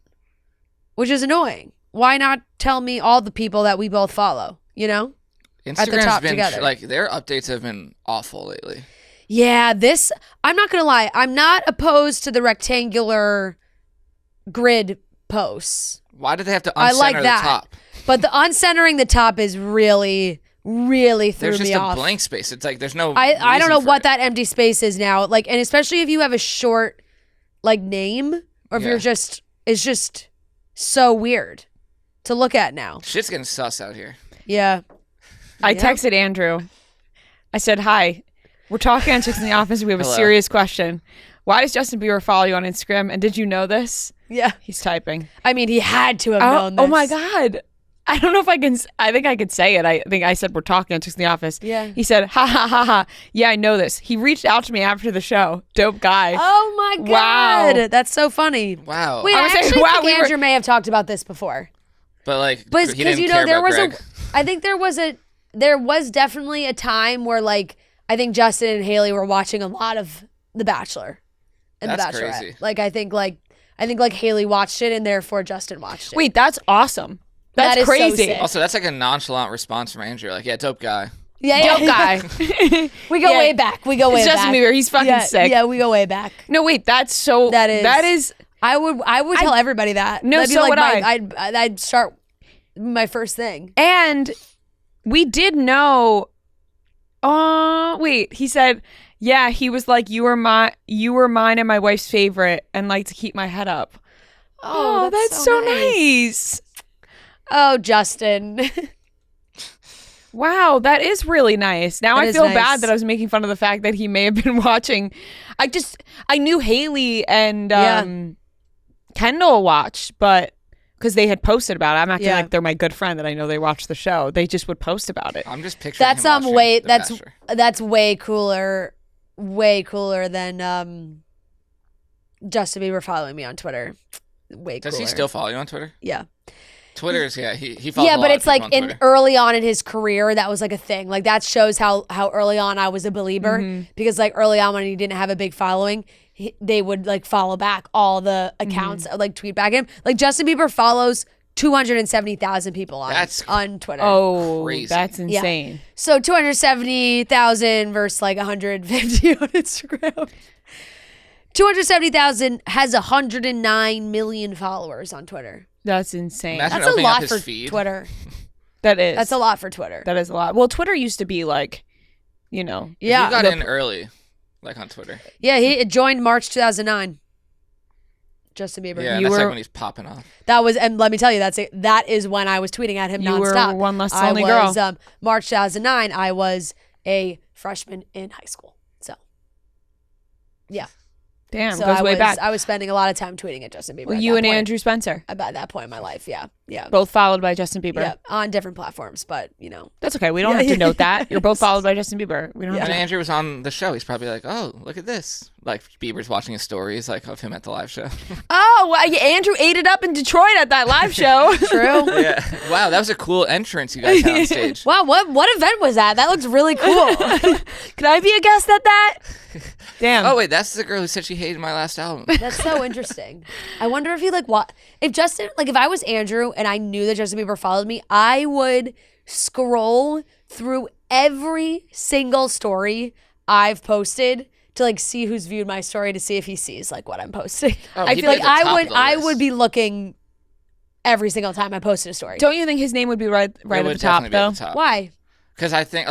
which is annoying. Why not tell me all the people that we both follow? You know. At the Instagram's top been together. like their updates have been awful lately. Yeah, I'm not gonna lie, I'm not opposed to the rectangular grid posts, Why did they have to I uncenter like the that. top? but the uncentering the top is really threw There's just me a off. blank space. It's like there's no. I don't know reason for what it. that empty space is now, like, and especially if you have a short like name, or if Yeah. you're just, it's just so weird to look at now. Shit's getting sus out here. Yeah. I Yeah. texted Andrew. I said, hi. We're talking on Chicks in the Office. We have a Hello. serious question. Why does Justin Bieber follow you on Instagram? And did you know this? Yeah. He's typing. I mean, he had to have known this. Oh my God. I don't know if I can. I think I could say it. I think I said we're talking on Chicks in the Office. Yeah. He said, ha ha ha ha. Yeah, I know this. He reached out to me after the show. Dope guy. Oh my Wow. God. That's so funny. Wow. Wait, I I was saying, actually wow, think we were- Andrew may have talked about this before. But like, But he because didn't you know care there about was Greg. I think there was definitely a time where like I think Justin and Hailey were watching a lot of The Bachelor and That's The Bachelorette. crazy. Like I think Hailey watched it and therefore Justin watched it. Wait, that's awesome. That's That is so crazy. sick. Also, that's like a nonchalant response from Andrew. Like, yeah, dope guy. yeah, Dope guy. We go Yeah. way back. We go way It's Justin back. Bieber. He's fucking yeah, sick. Yeah, we go way back. No, wait. That's so. That is- is. I would tell everybody that. No, That'd be so like would I'd start my first thing. And we did know. Oh, wait. He said, yeah, he was like, you were mine and my wife's favorite, and like to keep my head up. Oh, that's so nice. Oh, Justin. Wow, that is really nice. Now That I is feel nice. bad that I was making fun of the fact that he may have been watching. I knew Hailey and Yeah. Kendall watched, but because they had posted about it. I'm acting Yeah. like they're my good friend that I know they watch the show. They just would post about it. I'm just picturing That's him watching way The that's Bachelor. that's way cooler than Justin Bieber following me on Twitter. Way cooler. Does he still follow you on Twitter? Yeah. Twitter's he follows Yeah, a but lot it's of people like on in Twitter. early on in his career, that was like a thing. Like that shows how early on I was a believer Mm-hmm. because like early on when he didn't have a big following, they would like follow back all the Mm-hmm. accounts, like tweet back him. Like Justin Bieber follows 270,000 people on Twitter. Oh, Crazy. that's insane. So 270,000 versus like 150 on Instagram. 270,000 has 109 million followers on Twitter. That's insane. Imagine That's a opening up lot his for feed. Twitter. That is. That's a lot for Twitter. That is a lot. Well, Twitter used to be like, you know. Yeah. You got the- in early, like on Twitter. Yeah, he joined March 2009. Justin Bieber. Yeah, You that's were- like when he's popping off. That was, and let me tell you, that is when I was tweeting at him You were nonstop. one less I lonely was, girl. March 2009, I was a freshman in high school. So, yeah. Damn, So goes way back. I was spending a lot of time tweeting at Justin Bieber. Well, at you that and point. Andrew Spencer. About that point in my life, yeah. Yeah. Both followed by Justin Bieber. Yeah, on different platforms, but That's okay. We don't have to note that. You're both followed by Justin Bieber. We don't have When to. Andrew was on the show, he's probably like, "Oh, look at this!" Like Bieber's watching his stories, like of him at the live show. Oh, well, Andrew ate it up in Detroit at that live show. True. Yeah. Wow, that was a cool entrance you guys had on stage. Wow, what event was that? That looks really cool. Could I be a guest at that? Damn. Oh wait, that's the girl who said she hated my last album. That's so interesting. I wonder if he if I was Andrew and I knew that Justin Bieber followed me, I would scroll through every single story I've posted to see who's viewed my story to see if he sees what I'm posting. Oh, I he'd feel be like at the top of the I list. would be looking every single time I posted a story. Don't you think his name would be right It at would the top definitely be though? at the top. Why? Because I think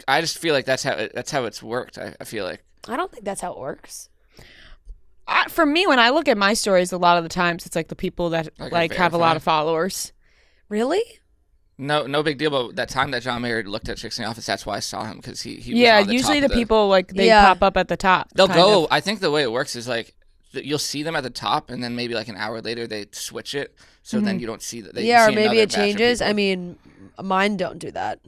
I just feel like that's how it's worked. I feel like. I don't think that's how it works. For me, when I look at my stories, a lot of the times it's the people that have a lot of followers. Really? No big deal. But that time that John Mayer looked at Chicks in the Office, that's why I saw him because he was Yeah, on the usually top the of people they Yeah. pop up at the top. They'll kind go. of. I think the way it works is you'll see them at the top, and then maybe an hour later they switch it, so then you don't see that. Yeah, or see maybe another it batch of changes. people. I mean, mine don't do that.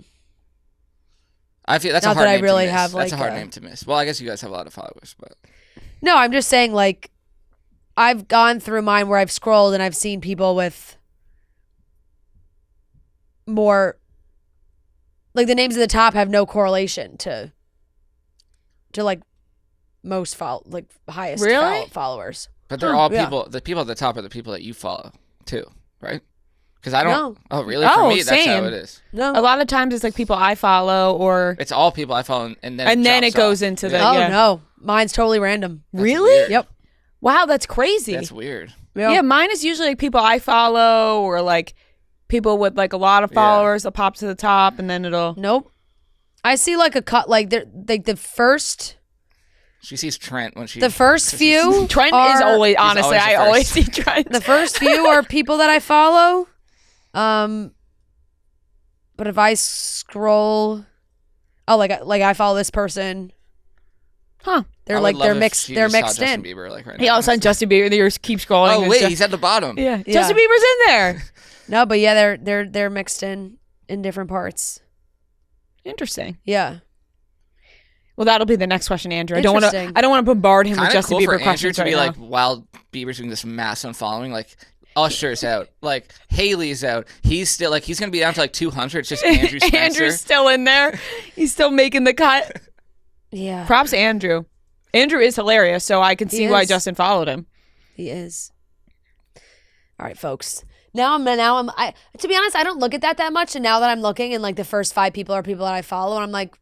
I feel that's Not a hard that I name really to miss. have, That's a like, hard a- name to miss. Well, I guess you guys have a lot of followers, but No, I'm just saying I've gone through mine where I've scrolled and I've seen people with more the names at the top have no correlation to most highest Really? followers. but they're all yeah. people. The people at the top are the people that you follow too, right? Because I don't. No. Oh, really? Oh, For me, that's same. how it is. No. A lot of times it's people I follow or It's all people I follow, and then it drops goes off. into the Oh yeah. no. Mine's totally random. That's Really? weird. Yep. Wow, that's crazy. That's weird. Yeah, mine is usually people I follow or people with a lot of followers. They'll pop to the top and then it'll. Nope. I see a cut the first She sees Trent when she. the first few Trent are, is always honestly. always the I always first. see Trent. the first few are people that I follow. But if I scroll, I follow this person. Huh? They're I would love they're if mixed. she They're just saw mixed Justin in. Bieber, right Yeah, now. all of a sudden Justin Bieber. They just keep scrolling. Oh and wait, just- he's at the bottom. yeah. Yeah. Justin Bieber's in there. No, but yeah, they're mixed in different parts. Interesting. Yeah. Well, that'll be the next question, Andrew. I don't want Interesting. to. I don't want to bombard him with Kind of Justin cool for Bieber Andrew questions to be right now. while Bieber's doing this mass unfollowing, Usher's out, Hailey's out. He's still he's gonna be down to 200. It's just Andrew Spencer. Andrew's still in there. He's still making the cut. Yeah. Props to Andrew. Andrew is hilarious, so I can He see why is. Justin followed him. He is. All right, folks. Now I'm to be honest, I don't look at that much, and now that I'm looking and the first 5 people are people that I follow, and I'm like,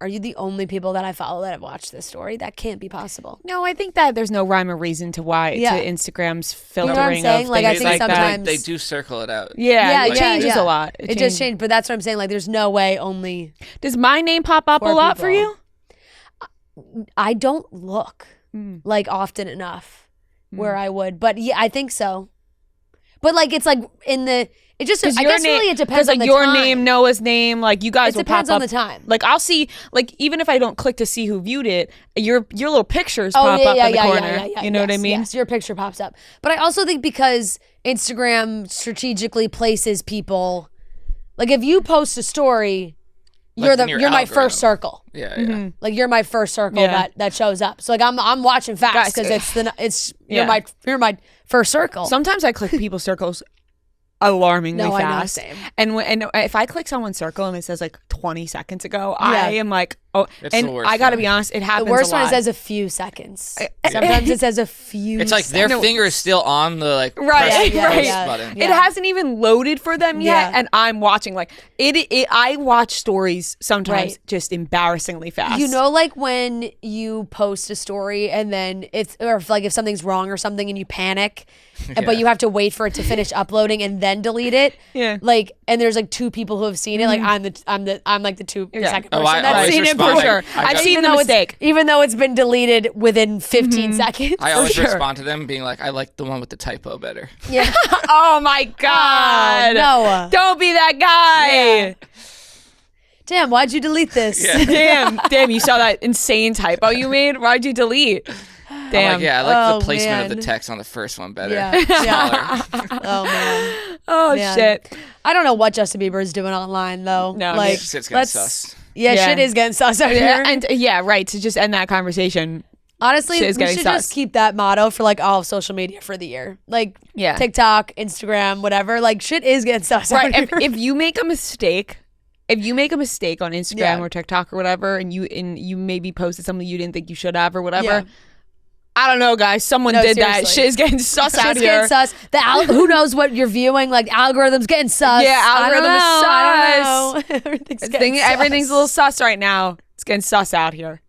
are you the only people that I follow that have watched this story? That can't be possible. No, I think that there's no rhyme or reason to why Yeah. to Instagram's know what I'm filtering saying? of Like, I things think like that. sometimes- They do circle it out. Yeah, Yeah, it changes yeah. a lot. It just changed, but that's what I'm saying. There's no way only. Does my name pop up a 4 lot for people. you? I don't look often enough where I would, but yeah, I think so. But it's in the. It just. I guess really it depends on the your time. name, Noah's name, you guys It will depends pop on up. the time. I'll see, even if I don't click to see who viewed it, your little pictures Oh, pop yeah, up yeah, in the yeah, corner. yeah, yeah, You know what I yes, mean? Yes, your picture pops up. But I also think because Instagram strategically places people, if you post a story, you're in your my algorithm. first circle. Yeah, yeah. You're my first circle Yeah. that shows up. So I'm watching fast Guys, because Yeah. you're my first circle. Sometimes I click people's circles alarmingly No, I know, fast. same. And if I click someone's circle and it says 20 seconds ago, I am oh, It's and the worst I got to one. be honest, it The happens worst a one lot. it says a few seconds. Sometimes it says a few. It's their seconds. finger is still on the Right, press yeah, post yeah. button. Yeah. It hasn't even loaded for them yet, Yeah. and I'm watching it. I watch stories sometimes Right. just embarrassingly fast. You know, when you post a story and then if something's wrong or something and you panic, but you have to wait for it to finish uploading and then delete it. Yeah. And there's 2 people who have seen it. I'm the 2 Yeah. second Oh, person I that's always seen it respond, before. sure. I've seen the though mistake. even though it's been deleted within 15 seconds. I always sure. respond to them being I like the one with the typo better. Yeah. Oh my God. Noah. Don't be that guy. Yeah. Damn, why'd you delete this? Yeah. Damn, you saw that insane typo you made? Why'd you delete? Damn. I'm like, I like Oh, the placement man. of the text on the first one better. Yeah. Yeah. Smaller. Oh man. Oh Man. shit. I don't know what Justin Bieber is doing online though. No, like Shit's getting sus. Yeah, Yeah. shit is getting sus out Yeah, here. and right, to just end that conversation. Honestly, shit we is getting should sus. just keep that motto for like all of social media for the year. Like Yeah. TikTok, Instagram, whatever. Like shit is getting sus out Right. here. If you make a mistake, on Instagram Yeah. or TikTok or whatever, and you maybe posted something you didn't think you should have or whatever. Yeah. I don't know, guys. Someone No, did that. seriously. Shit is getting sus out Shit's here. getting sus. Who knows what you're viewing? Like algorithms getting sus. Yeah, algorithm is I don't know. Everything's a little sus right now. It's getting sus out here.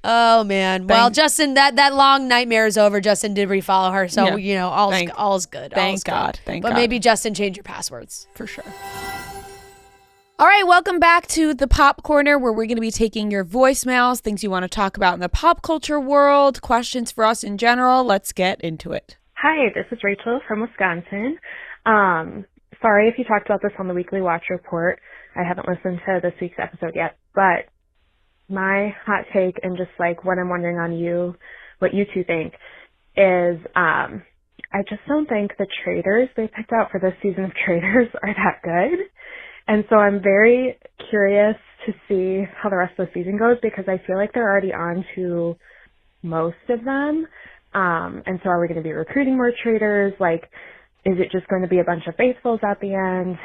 Oh man. Well, Justin, that long nightmare is over. Justin did refollow her, so Yeah. you know all's good. Thank All's God. good. Thank But God. maybe Justin change your passwords. For sure. All right, welcome back to the Pop Corner, where we're going to be taking your voicemails, things you want to talk about in the pop culture world, questions for us in general. Let's get into it. Hi, this is Rachel from Wisconsin. Sorry if you talked about this on the Weekly Watch Report. I haven't listened to this week's episode yet, but my hot take and just like what I'm wondering on you, what you two think, is I just don't think the traitors they picked out for this season of Traitors are that good. And so I'm very curious to see how the rest of the season goes, because I feel like they're already on to most of them. And so are we going to be recruiting more traitors? Like, is it just going to be a bunch of faithfuls at the end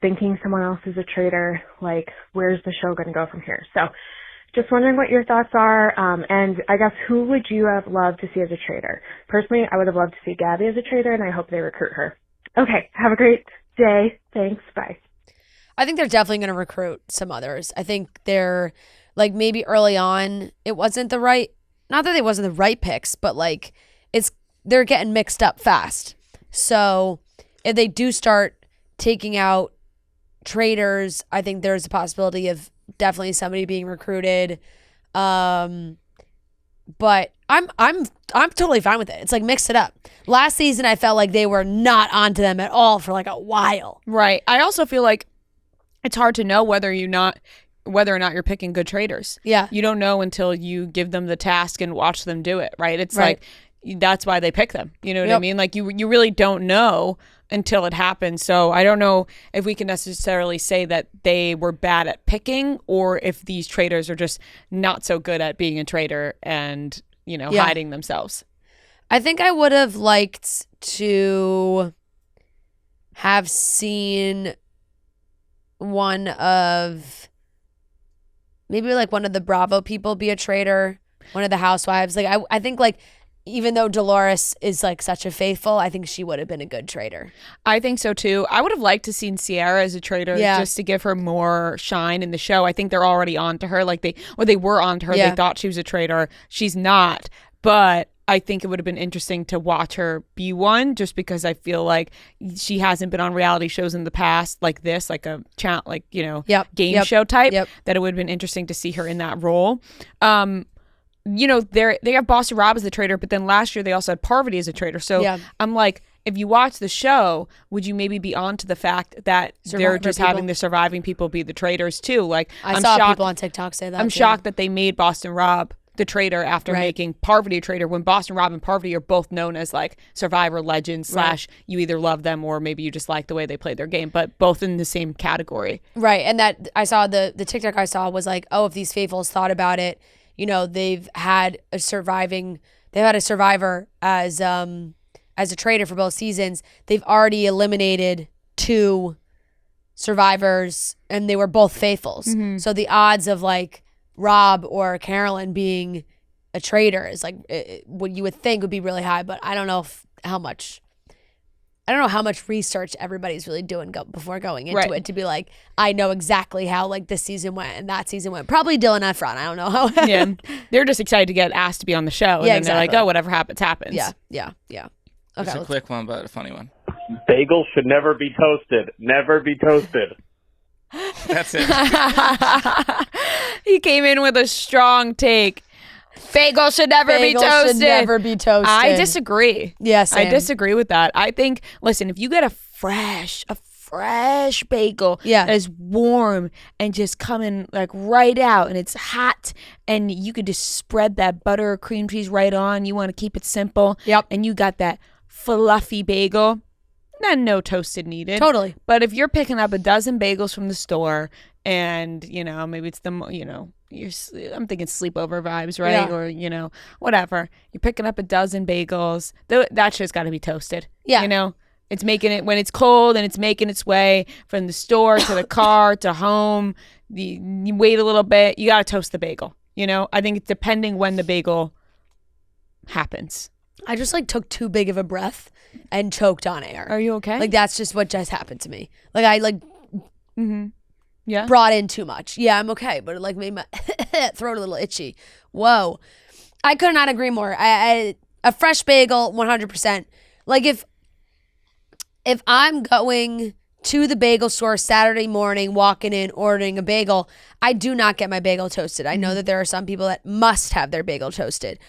thinking someone else is a traitor? Like, where's the show going to go from here? So just wondering what your thoughts are. And I guess who would you have loved to see as a traitor? Personally, I would have loved to see Gabby as a traitor, and I hope they recruit her. Okay, have a great day. Thanks. Bye. I think they're definitely going to recruit some others. I think they're like maybe early on it wasn't the right, not that it wasn't the right picks, but like they're getting mixed up fast. So if they do start taking out traitors, I think there's a possibility of definitely somebody being recruited. But I'm totally fine with it. It's like mix it up. Last season I felt like they were not onto them at all for like a while. Right. I also feel like it's hard to know whether or not you're picking good traitors. Yeah. You don't know until you give them the task and watch them do it, right? It's Right. like that's why they pick them. You know what I Yep. mean? Like you really don't know until it happens. So I don't know if we can necessarily say that they were bad at picking, or if these traitors are just not so good at being a traitor and, Yeah. hiding themselves. I think I would have liked to have seen one of the Bravo people be a traitor, one of the housewives. Like I think like even though Dolores is like such a faithful, I think she would have been a good traitor. I think so too. I would have liked to seen Sierra as a traitor, Yeah. just to give her more shine in the show. I think they're already on to her. Like they were on to her. Yeah. They thought she was a traitor. She's not. But I think it would have been interesting to watch her be one, just because I feel like she hasn't been on reality shows in the past like this, like a game show type. Yep. That it would have been interesting to see her in that role. They have Boston Rob as the traitor, but then last year they also had Parvati as a traitor. So Yeah. I'm like, if you watch the show, would you maybe be on to the fact that they're Survivor just people. having the surviving people be the traitors too? Like, I I'm saw shocked. people on TikTok say that. I'm too. shocked that they made Boston Rob the traitor after Right. making Parvati a traitor, when Boston Rob and Parvati are both known as like Survivor legends / you either love them or maybe you just like the way they played their game, but both in the same category. Right. And that I saw the TikTok I saw was like, oh, if these faithfuls thought about it, they've had a survivor as a traitor for both seasons. They've already eliminated 2 survivors and they were both faithfuls. Mm-hmm. So the odds of like Rob or Carolyn being a traitor is like what you would think would be really high, but I don't know how much research everybody's really doing before going into it to be like, I know exactly how like this season went and that season went. Probably Dylan Efron. I don't know how. Yeah, they're just excited to get asked to be on the show, and Yeah, then they're like, exactly. "Oh, whatever happens, happens." Yeah. It's Okay. a quick one, but a funny one. Bagels should never be toasted. Never be toasted. That's it. He came in with a strong take. Bagel should never be Bagels toasted. should never be toasted. I disagree. Yes, I disagree with that. I think, listen, if you get a fresh fresh bagel that is warm and just coming like right out, and it's hot, and you could just spread that butter or cream cheese right on. You want to keep it simple. And you got that fluffy bagel. Then no toasted needed. Totally. But if you're picking up a dozen bagels from the store and, you know, maybe it's I'm thinking sleepover vibes, right? Or, you know, whatever. You're picking up a dozen bagels. That shit's got to be toasted. Yeah. You know, it's making it when it's cold and it's making its way from the store to the car to home. You wait a little bit. You got to toast the bagel. You know, I think it's depending when the bagel happens. I just like took too big of a breath and choked on air. Are you okay? Like that's just what just happened to me. Like I brought in too much. Yeah, I'm okay, but it like made my throat a little itchy. Whoa. I could not agree more. I a fresh bagel 100%. Like if I'm going to the bagel store Saturday morning, walking in, ordering a bagel, I do not get my bagel toasted. I know that there are some people that must have their bagel toasted.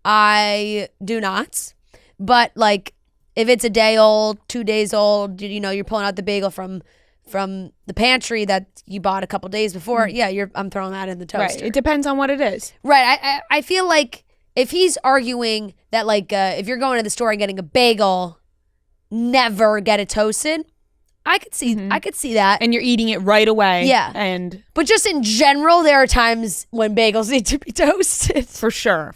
I do not. But like if it's a day old, 2 days old, you know, you're pulling out the bagel from the pantry that you bought a couple days before, I'm throwing that in the toaster. Right. It depends on what it is. Right. I feel like if he's arguing that like if you're going to the store and getting a bagel, never get it toasted, I could see that. And you're eating it right away. Yeah. But just in general, there are times when bagels need to be toasted. For sure.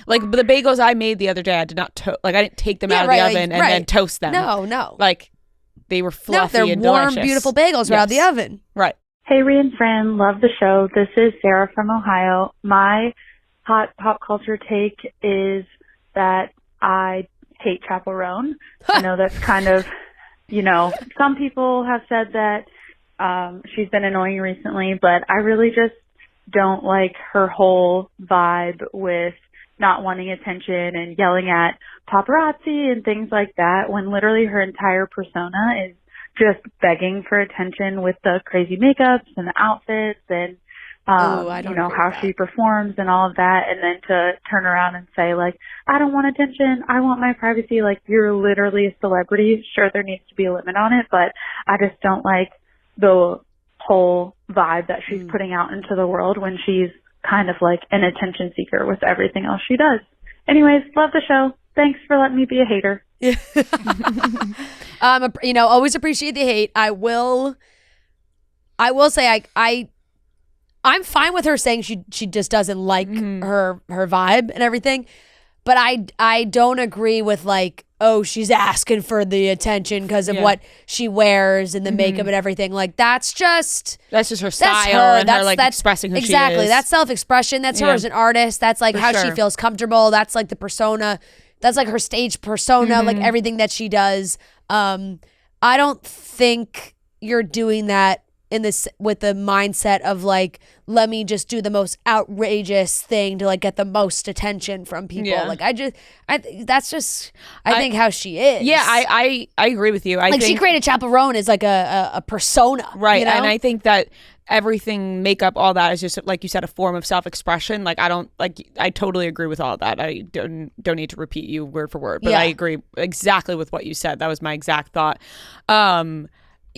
Like the bagels I made the other day, I did not I didn't take them out of the oven and then toast them. No. Like they were fluffy and they're warm, delicious. beautiful bagels right out of the oven. Right. Hey, Rhea and Fran, love the show. This is Sarah from Ohio. My hot pop culture take is that I hate Chappell Roan. I know that's kind of, you know, some people have said that she's been annoying recently, but I really just don't like her whole vibe with not wanting attention and yelling at paparazzi and things like that, when literally her entire persona is just begging for attention with the crazy makeups and the outfits and how she performs and all of that, and then to turn around and say like, I don't want attention, I want my privacy. Like, you're literally a celebrity. Sure, there needs to be a limit on it, but I just don't like the whole vibe that she's putting out into the world when she's kind of like an attention seeker with everything else she does. Anyways, love the show. Thanks for letting me be a hater. Always appreciate the hate. I will say I'm fine with her saying she just doesn't like her vibe and everything, but I don't agree with like, oh, she's asking for the attention because of what she wears and the makeup and everything. Like that's just her style and her like expressing who she is. Exactly. That's self-expression. That's her as an artist. That's like how she feels comfortable. That's like the persona. That's like her stage persona, like everything that she does. I don't think you're doing that in this with the mindset of like, let me just do the most outrageous thing to like get the most attention from people. Like I think how she is. Yeah, I agree with you. I think she created Chappell Roan as like a persona, right? You know? And I think that everything, makeup, all that is just like you said, a form of self-expression. Like I totally agree with all of that. I don't need to repeat you word for word, but I agree exactly with what you said. That was my exact thought.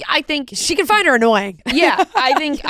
I think she can find her annoying. Yeah, I think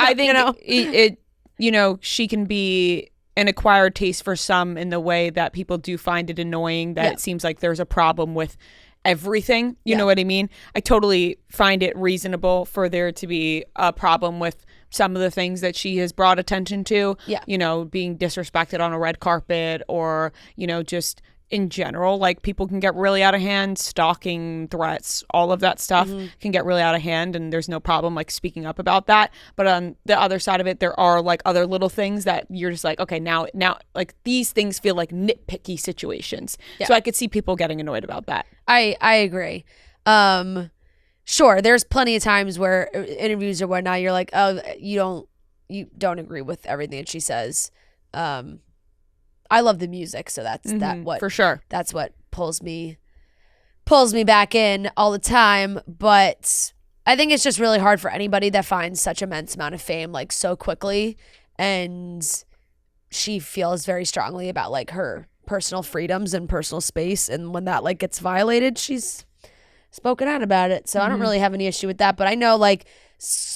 she can be an acquired taste for some in the way that people do find it annoying that it seems like there's a problem with everything. You know what I mean? I totally find it reasonable for there to be a problem with some of the things that she has brought attention to. Yeah. You know, being disrespected on a red carpet or, you know, just in general, like people can get really out of hand, stalking threats, all of that stuff can get really out of hand, and there's no problem like speaking up about that. But on the other side of it, there are like other little things that you're just like, okay, now like these things feel like nitpicky situations. Yeah. So I could see people getting annoyed about that. I agree. Sure, there's plenty of times where interviews or whatnot, you're like, oh, you don't agree with everything that she says. I love the music, so that's for sure. That's what pulls me back in all the time. But I think it's just really hard for anybody that finds such immense amount of fame like so quickly, and she feels very strongly about like her personal freedoms and personal space, and when that like gets violated, she's spoken out about it. So I don't really have any issue with that. But I know like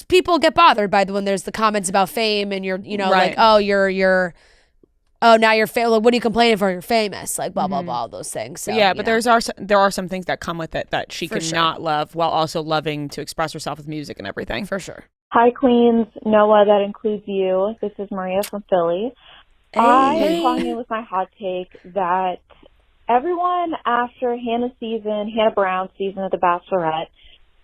people get bothered by when there's the comments about fame and you're, you know, like, oh, now you're like, what are you complaining for? You're famous, like blah blah blah, all those things. So, yeah, but there are some things that come with it that she cannot love while also loving to express herself with music and everything. For sure. Hi, Queens. Noah, that includes you. This is Maria from Philly. Hey. I am calling in with my hot take that everyone after Hannah Brown's season of The Bachelorette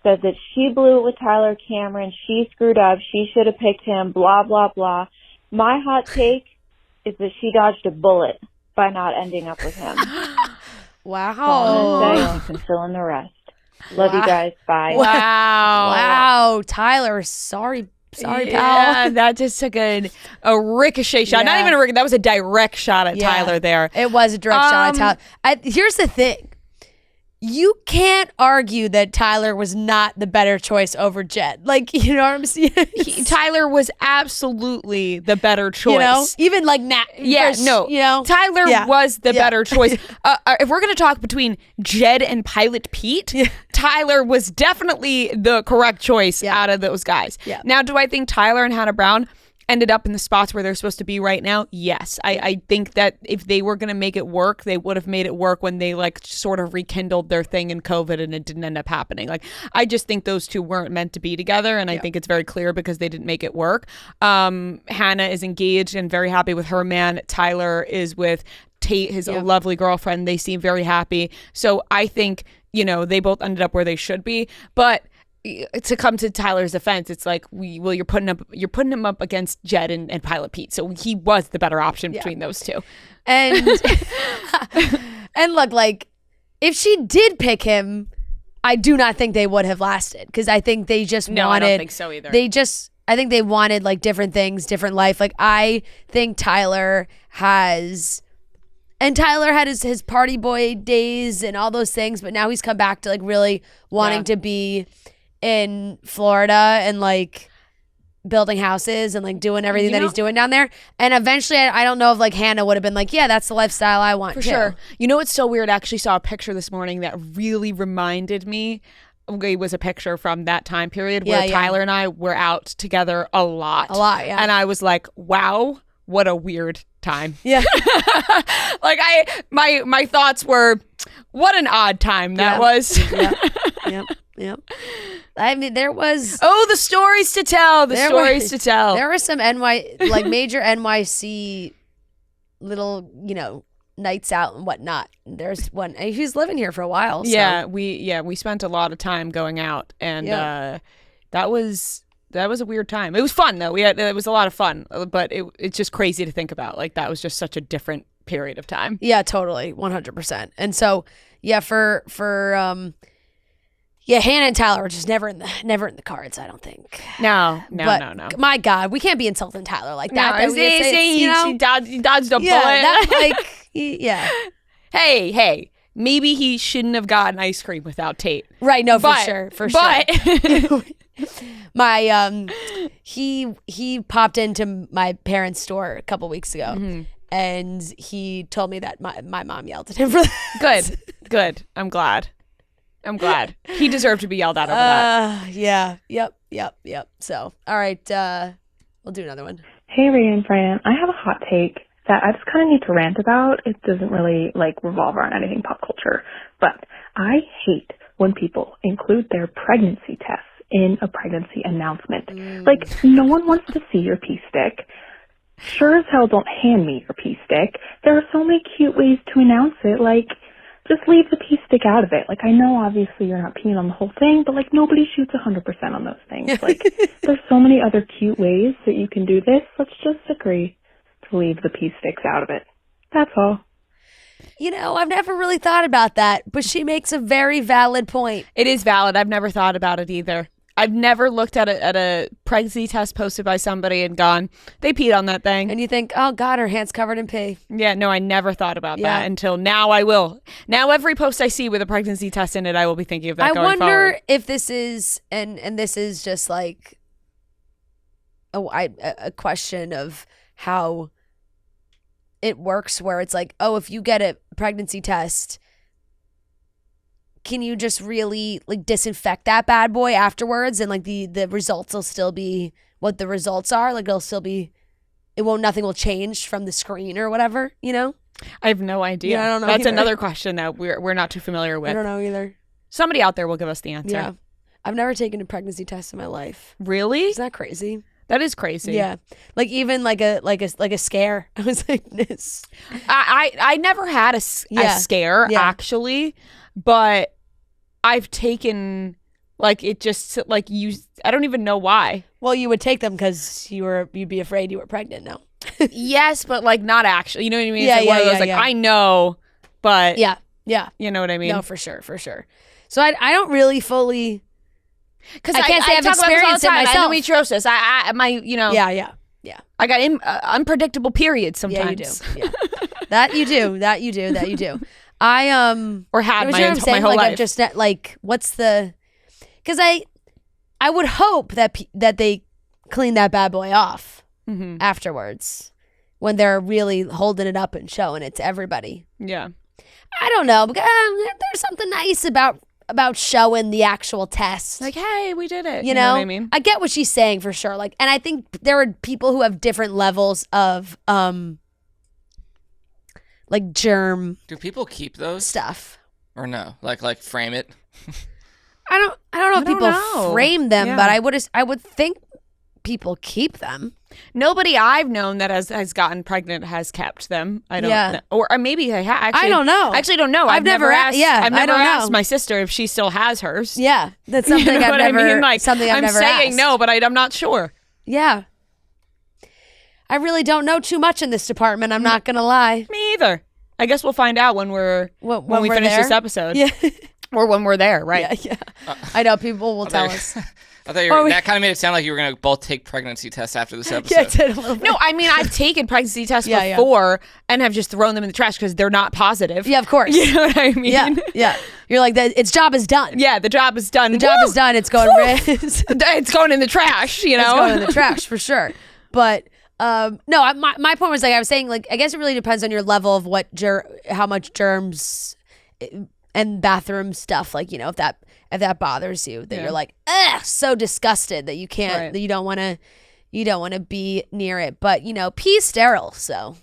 said that she blew it with Tyler Cameron. She screwed up. She should have picked him, blah, blah, blah. My hot take is that she dodged a bullet by not ending up with him. Wow. You can fill in the rest. Love you guys. Bye. Wow. Tyler, sorry, pal. Yeah, that just took a ricochet shot. Not even a ricochet. That was a direct shot at Tyler there. It was a direct shot at Tyler. Here's the thing. You can't argue that Tyler was not the better choice over Jed. Like, you know what I'm saying? Tyler was absolutely the better choice. You know? Even like Tyler was the better choice. If we're going to talk between Jed and Pilot Pete, Tyler was definitely the correct choice out of those guys. Yeah. Now, do I think Tyler and Hannah Brown ended up in the spots where they're supposed to be right now? Yes. I think that if they were going to make it work, they would have made it work when they like sort of rekindled their thing in COVID and it didn't end up happening. Like, I just think those two weren't meant to be together, and I think it's very clear because they didn't make it work. Hannah is engaged and very happy with her man. Tyler is with Tate, his lovely girlfriend. They seem very happy. So I think, you know, they both ended up where they should be. But to come to Tyler's defense, it's like, you're putting him up against Jed and Pilot Pete, so he was the better option between those two. And and look, like, if she did pick him, I do not think they would have lasted, because I think they just wanted. I don't think so either. I think they wanted like different things, different life. Like, I think Tyler had his party boy days and all those things, but now he's come back to like really wanting to be in Florida and like building houses and like doing everything that he's doing down there. And eventually, I don't know if like Hannah would have been like, yeah, that's the lifestyle I want for sure. You know what's so weird? I actually saw a picture this morning that really reminded me. It was a picture from that time period where Tyler and I were out together a lot. And I was like, wow, what a weird time. Yeah. Like, my thoughts were, what an odd time that was. Yep. I mean, there was... Oh, the stories to tell. There were some major NYC little, you know, nights out and whatnot. There's one... He's living here for a while. So. Yeah, we spent a lot of time going out, and that was a weird time. It was fun, though. It was a lot of fun, but it's just crazy to think about. Like, that was just such a different period of time. Yeah, totally. 100%. And so, Hannah and Tyler were just never in the cards, I don't think. No. My God, we can't be insulting Tyler like that. No, he dodged a bullet. Hey, maybe he shouldn't have gotten ice cream without Tate. Right, no, for sure. My he popped into my parents' store a couple weeks ago, and he told me that my mom yelled at him for that. Good. I'm glad. He deserved to be yelled at over that. Yeah. Yep. So, all right, we'll do another one. Hey, Ray and Fran. I have a hot take that I just kind of need to rant about. It doesn't really revolve around anything pop culture, but I hate when people include their pregnancy tests in a pregnancy announcement. Like, no one wants to see your pee stick. Sure as hell don't hand me your pee stick. There are so many cute ways to announce it, like, just leave the pee stick out of it. Like, I know obviously you're not peeing on the whole thing, but nobody shoots 100% on those things. There's so many other cute ways that you can do this. Let's just agree to leave the pee sticks out of it. That's all. You know, I've never really thought about that, but she makes a very valid point. It is valid. I've never thought about it either. I've never looked at a pregnancy test posted by somebody and gone, they peed on that thing. And you think, oh God, her hand's covered in pee. Yeah, no, I never thought about that until now. I will. Now every post I see with a pregnancy test in it, I will be thinking of that going forward. I wonder if this is, and this is just like a question of how it works, where it's like, oh, if you get a pregnancy test, can you just really like disinfect that bad boy afterwards, and like the results will still be what the results are? Like nothing will change from the screen or whatever, you know? I have no idea. Yeah, I don't know. That's either. another question that we're not too familiar with. I don't know either. Somebody out there will give us the answer. Yeah. I've never taken a pregnancy test in my life. Really? Isn't that crazy? That is crazy. Yeah. Like even like a scare. I was like this. I never had a scare actually, but I've taken like it just like I don't even know why. Well, you would take them because you'd be afraid you were pregnant. No. Yes, but like not actually. You know what I mean? Yeah, it's like one of those, like I know, but yeah. You know what I mean? No, for sure. So I don't really fully, because I can't say I've experienced it myself. Endometriosis. Yeah. I got unpredictable periods sometimes. Yeah, you do. Yeah. That you do. I or had my whole like, life. I've just like what's the? Because I would hope that they clean that bad boy off afterwards when they're really holding it up and showing it to everybody. Yeah. I don't know. There's something nice about showing the actual test. Like, hey, we did it. You know what I mean? I get what she's saying for sure. Like, and I think there are people who have different levels of like germ. Do people keep those stuff or no? Like frame it. I don't know if people frame them, but I would think people keep them. Nobody I've known that has gotten pregnant has kept them. I don't know. Or maybe they have. Actually, I don't know. I actually don't know. I've never asked. I've never asked my sister if she still has hers. Yeah, that's something you know I've never. I mean? Like, something I've never saying asked. no, but I'm not sure. Yeah, I really don't know too much in this department. I'm not gonna lie. Me either. I guess we'll find out when we finish there? this episode. Yeah, or when we're there, right? Yeah. I know people will tell us. I thought that kind of made it sound like you were going to both take pregnancy tests after this episode. Yeah, a little bit. No, I mean, I've taken pregnancy tests before and have just thrown them in the trash because they're not positive. Yeah, of course. You know what I mean? Yeah. You're like, its job is done. Yeah, the job is done. The job is done. It's going it's going in the trash, you know? It's going in the trash for sure. But no, my point was like, I was saying, like, I guess it really depends on your level of how much germs and bathroom stuff, like, you know, if that bothers you, that you're like, ugh, so disgusted that you can't, that you don't want to be near it. But, you know, pee's sterile, so.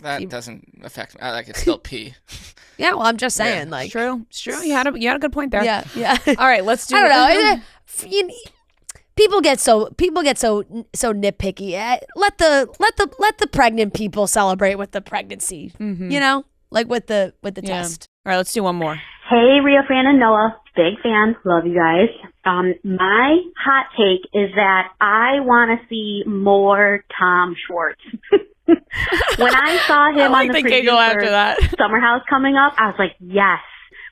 That doesn't affect me. Like, it's still pee. Yeah, well, I'm just saying, like. It's true. You had a good point there. Yeah. All right, let's do I don't know. People get so nitpicky. Let the pregnant people celebrate with the pregnancy. Mm-hmm. You know, like with the test. All right, let's do one more. Hey, Rio, Fran, and Noah. Big fan. Love you guys. My hot take is that I want to see more Tom Schwartz. When I saw him on the preview for Summer House coming up, I was like, yes,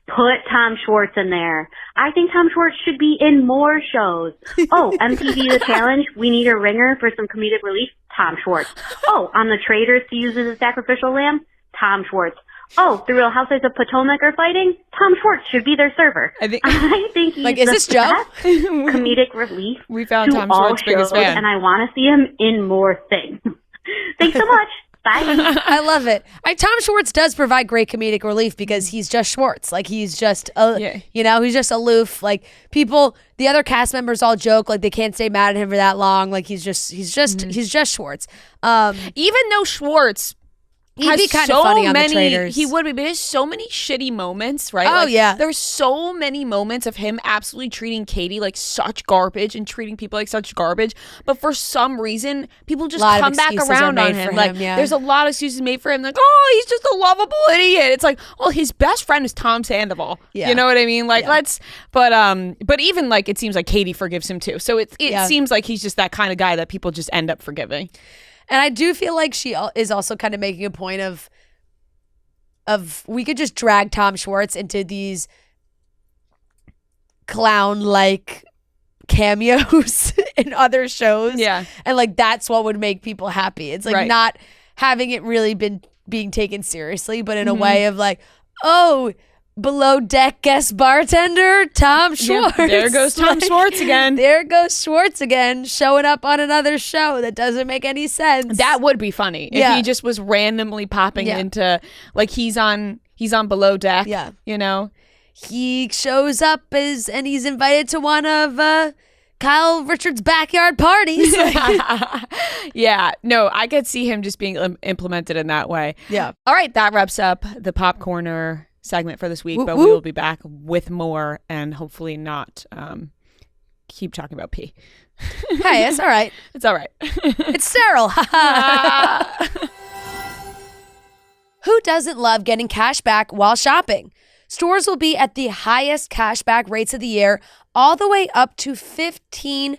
put Tom Schwartz in there. I think Tom Schwartz should be in more shows. Oh, MTV The Challenge, we need a ringer for some comedic relief. Tom Schwartz. Oh, on the Traitors to use as a sacrificial lamb. Tom Schwartz. Oh, the Real Housewives of Potomac are fighting? Tom Schwartz should be their server. I think he's is this Joe? Comedic relief. We found Tom Schwartz' biggest fan. And I want to see him in more things. Thanks so much. Bye. I love it. Tom Schwartz does provide great comedic relief because he's just Schwartz. Like, he's just, you know, he's just aloof. Like, the other cast members all joke, like, they can't stay mad at him for that long. Like, he's just Schwartz. Even though Schwartz he'd be kind of funny on the Traitors. He would be, but there's so many shitty moments, right? Oh, yeah. There's so many moments of him absolutely treating Katie like such garbage and treating people like such garbage. But for some reason, people just come back around on him. Like, there's a lot of excuses made for him. Like, oh, he's just a lovable idiot. It's like, well, his best friend is Tom Sandoval. Yeah. You know what I mean? Like, but even like, it seems like Katie forgives him too. So it seems like he's just that kind of guy that people just end up forgiving. And I do feel like she is also kind of making a point of we could just drag Tom Schwartz into these clown-like cameos in other shows. Yeah. And like that's what would make people happy. It's like not having it really being taken seriously, but in a way of like, oh, below deck guest bartender Tom Schwartz. Yeah, there goes Tom Schwartz again. There goes Schwartz again, showing up on another show that doesn't make any sense. That would be funny if he just was randomly popping into, like, he's on below deck. Yeah, you know. he shows up and he's invited to one of Kyle Richards' backyard parties. Yeah, no, I could see him just being implemented in that way. Yeah. All right, that wraps up the Pop Corner segment for this week, but we will be back with more and hopefully not keep talking about pee. Hey, it's all right. It's all right. It's sterile. Who doesn't love getting cash back while shopping? Stores will be at the highest cash back rates of the year, all the way up to 15%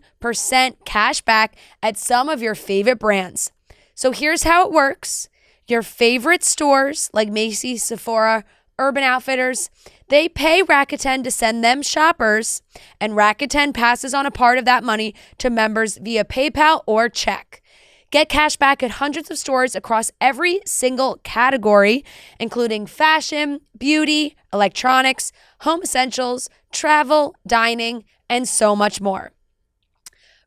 cash back at some of your favorite brands. So here's how it works. Your favorite stores like Macy's, Sephora, Urban Outfitters, they pay Rakuten to send them shoppers, and Rakuten passes on a part of that money to members via PayPal or check. Get cash back at hundreds of stores across every single category, including fashion, beauty, electronics, home essentials, travel, dining, and so much more.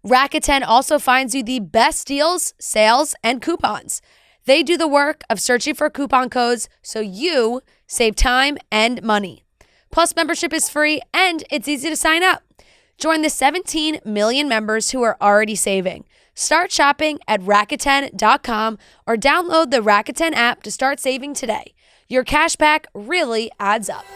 Rakuten also finds you the best deals, sales, and coupons. They do the work of searching for coupon codes so you save time and money. Plus, membership is free and it's easy to sign up. Join the 17 million members who are already saving. Start shopping at Rakuten.com or download the Rakuten app to start saving today. Your cash back really adds up.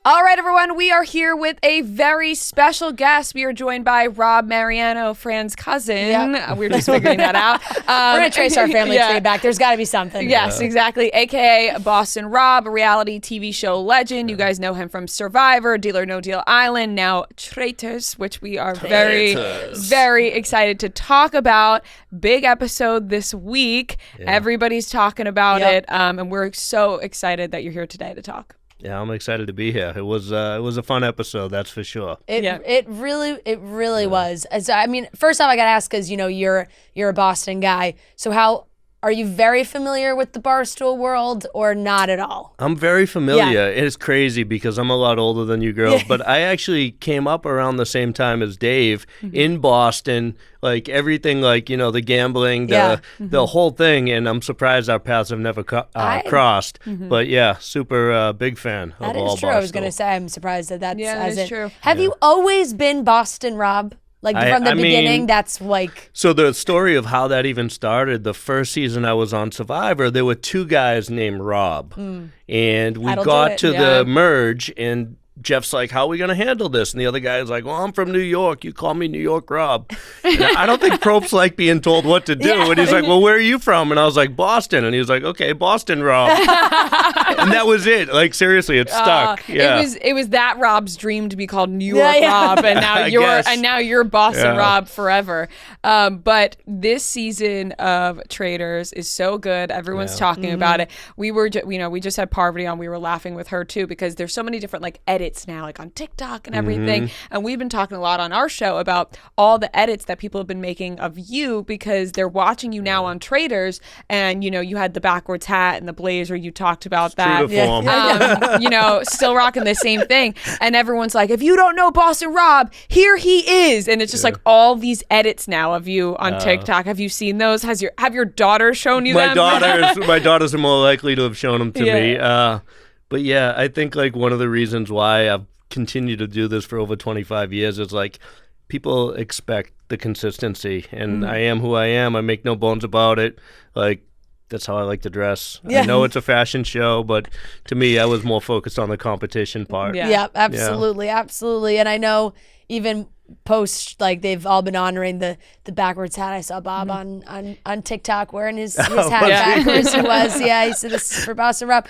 All right, everyone, we are here with a very special guest. We are joined by Rob Mariano, Fran's cousin. Yep. We were just figuring that out. We're going to trace our family tree back. There's got to be something. Yes, exactly. AKA Boston Rob, a reality TV show legend. You guys know him from Survivor, Deal or No Deal Island, now Traitors, which we are very, very excited to talk about. Big episode this week. Yeah. Everybody's talking about it, and we're so excited that you're here today to talk. Yeah, I'm excited to be here. It was a fun episode, that's for sure. It really was. I mean, first off, I got to ask, because you're a Boston guy. So how are you very familiar with the Barstool world or not at all? I'm very familiar. Yeah. It's crazy because I'm a lot older than you girls, but I actually came up around the same time as Dave in Boston. Like everything, like, the gambling, the whole thing, and I'm surprised our paths have never crossed. But yeah, super big fan of all Boston. That is true. I was going to say, I'm surprised that is true. Have you always been Boston, Rob? Like from the beginning, that's like... So the story of how that even started, the first season I was on Survivor, there were two guys named Rob. And we got to the merge, and Jeff's like, how are we going to handle this? And the other guy is like, well, I'm from New York. You call me New York Rob. And I don't think Propes like being told what to do. And he's like, well, where are you from? And I was like, Boston. And he was like, okay, Boston Rob. And that was it. Like, seriously, it stuck. It was that Rob's dream to be called New York Rob. And now you're Boston Rob forever. But this season of Traitors is so good. Everyone's talking about it. We were, we just had Parvati on. We were laughing with her too, because there's so many different like edits now, like on TikTok and everything. And we've been talking a lot on our show about all the edits that people have been making of you, because they're watching you now on Traitors, and you had the backwards hat and the blazer. You talked about that. Still rocking the same thing. And everyone's like, if you don't know Boston Rob, here he is. And it's just like all these edits now of you on TikTok. Have you seen those? Have your daughters shown you them? My daughters are more likely to have shown them to me. But yeah, I think like one of the reasons why I've continued to do this for over 25 years is like people expect the consistency, and I am who I am. I make no bones about it. Like, that's how I like to dress. I know it's a fashion show, but to me, I was more focused on the competition part. Yeah, absolutely. And I know even post, like, they've all been honoring the backwards hat. I saw Bob on TikTok wearing his hat backwards. He said, this is for Boston Rob.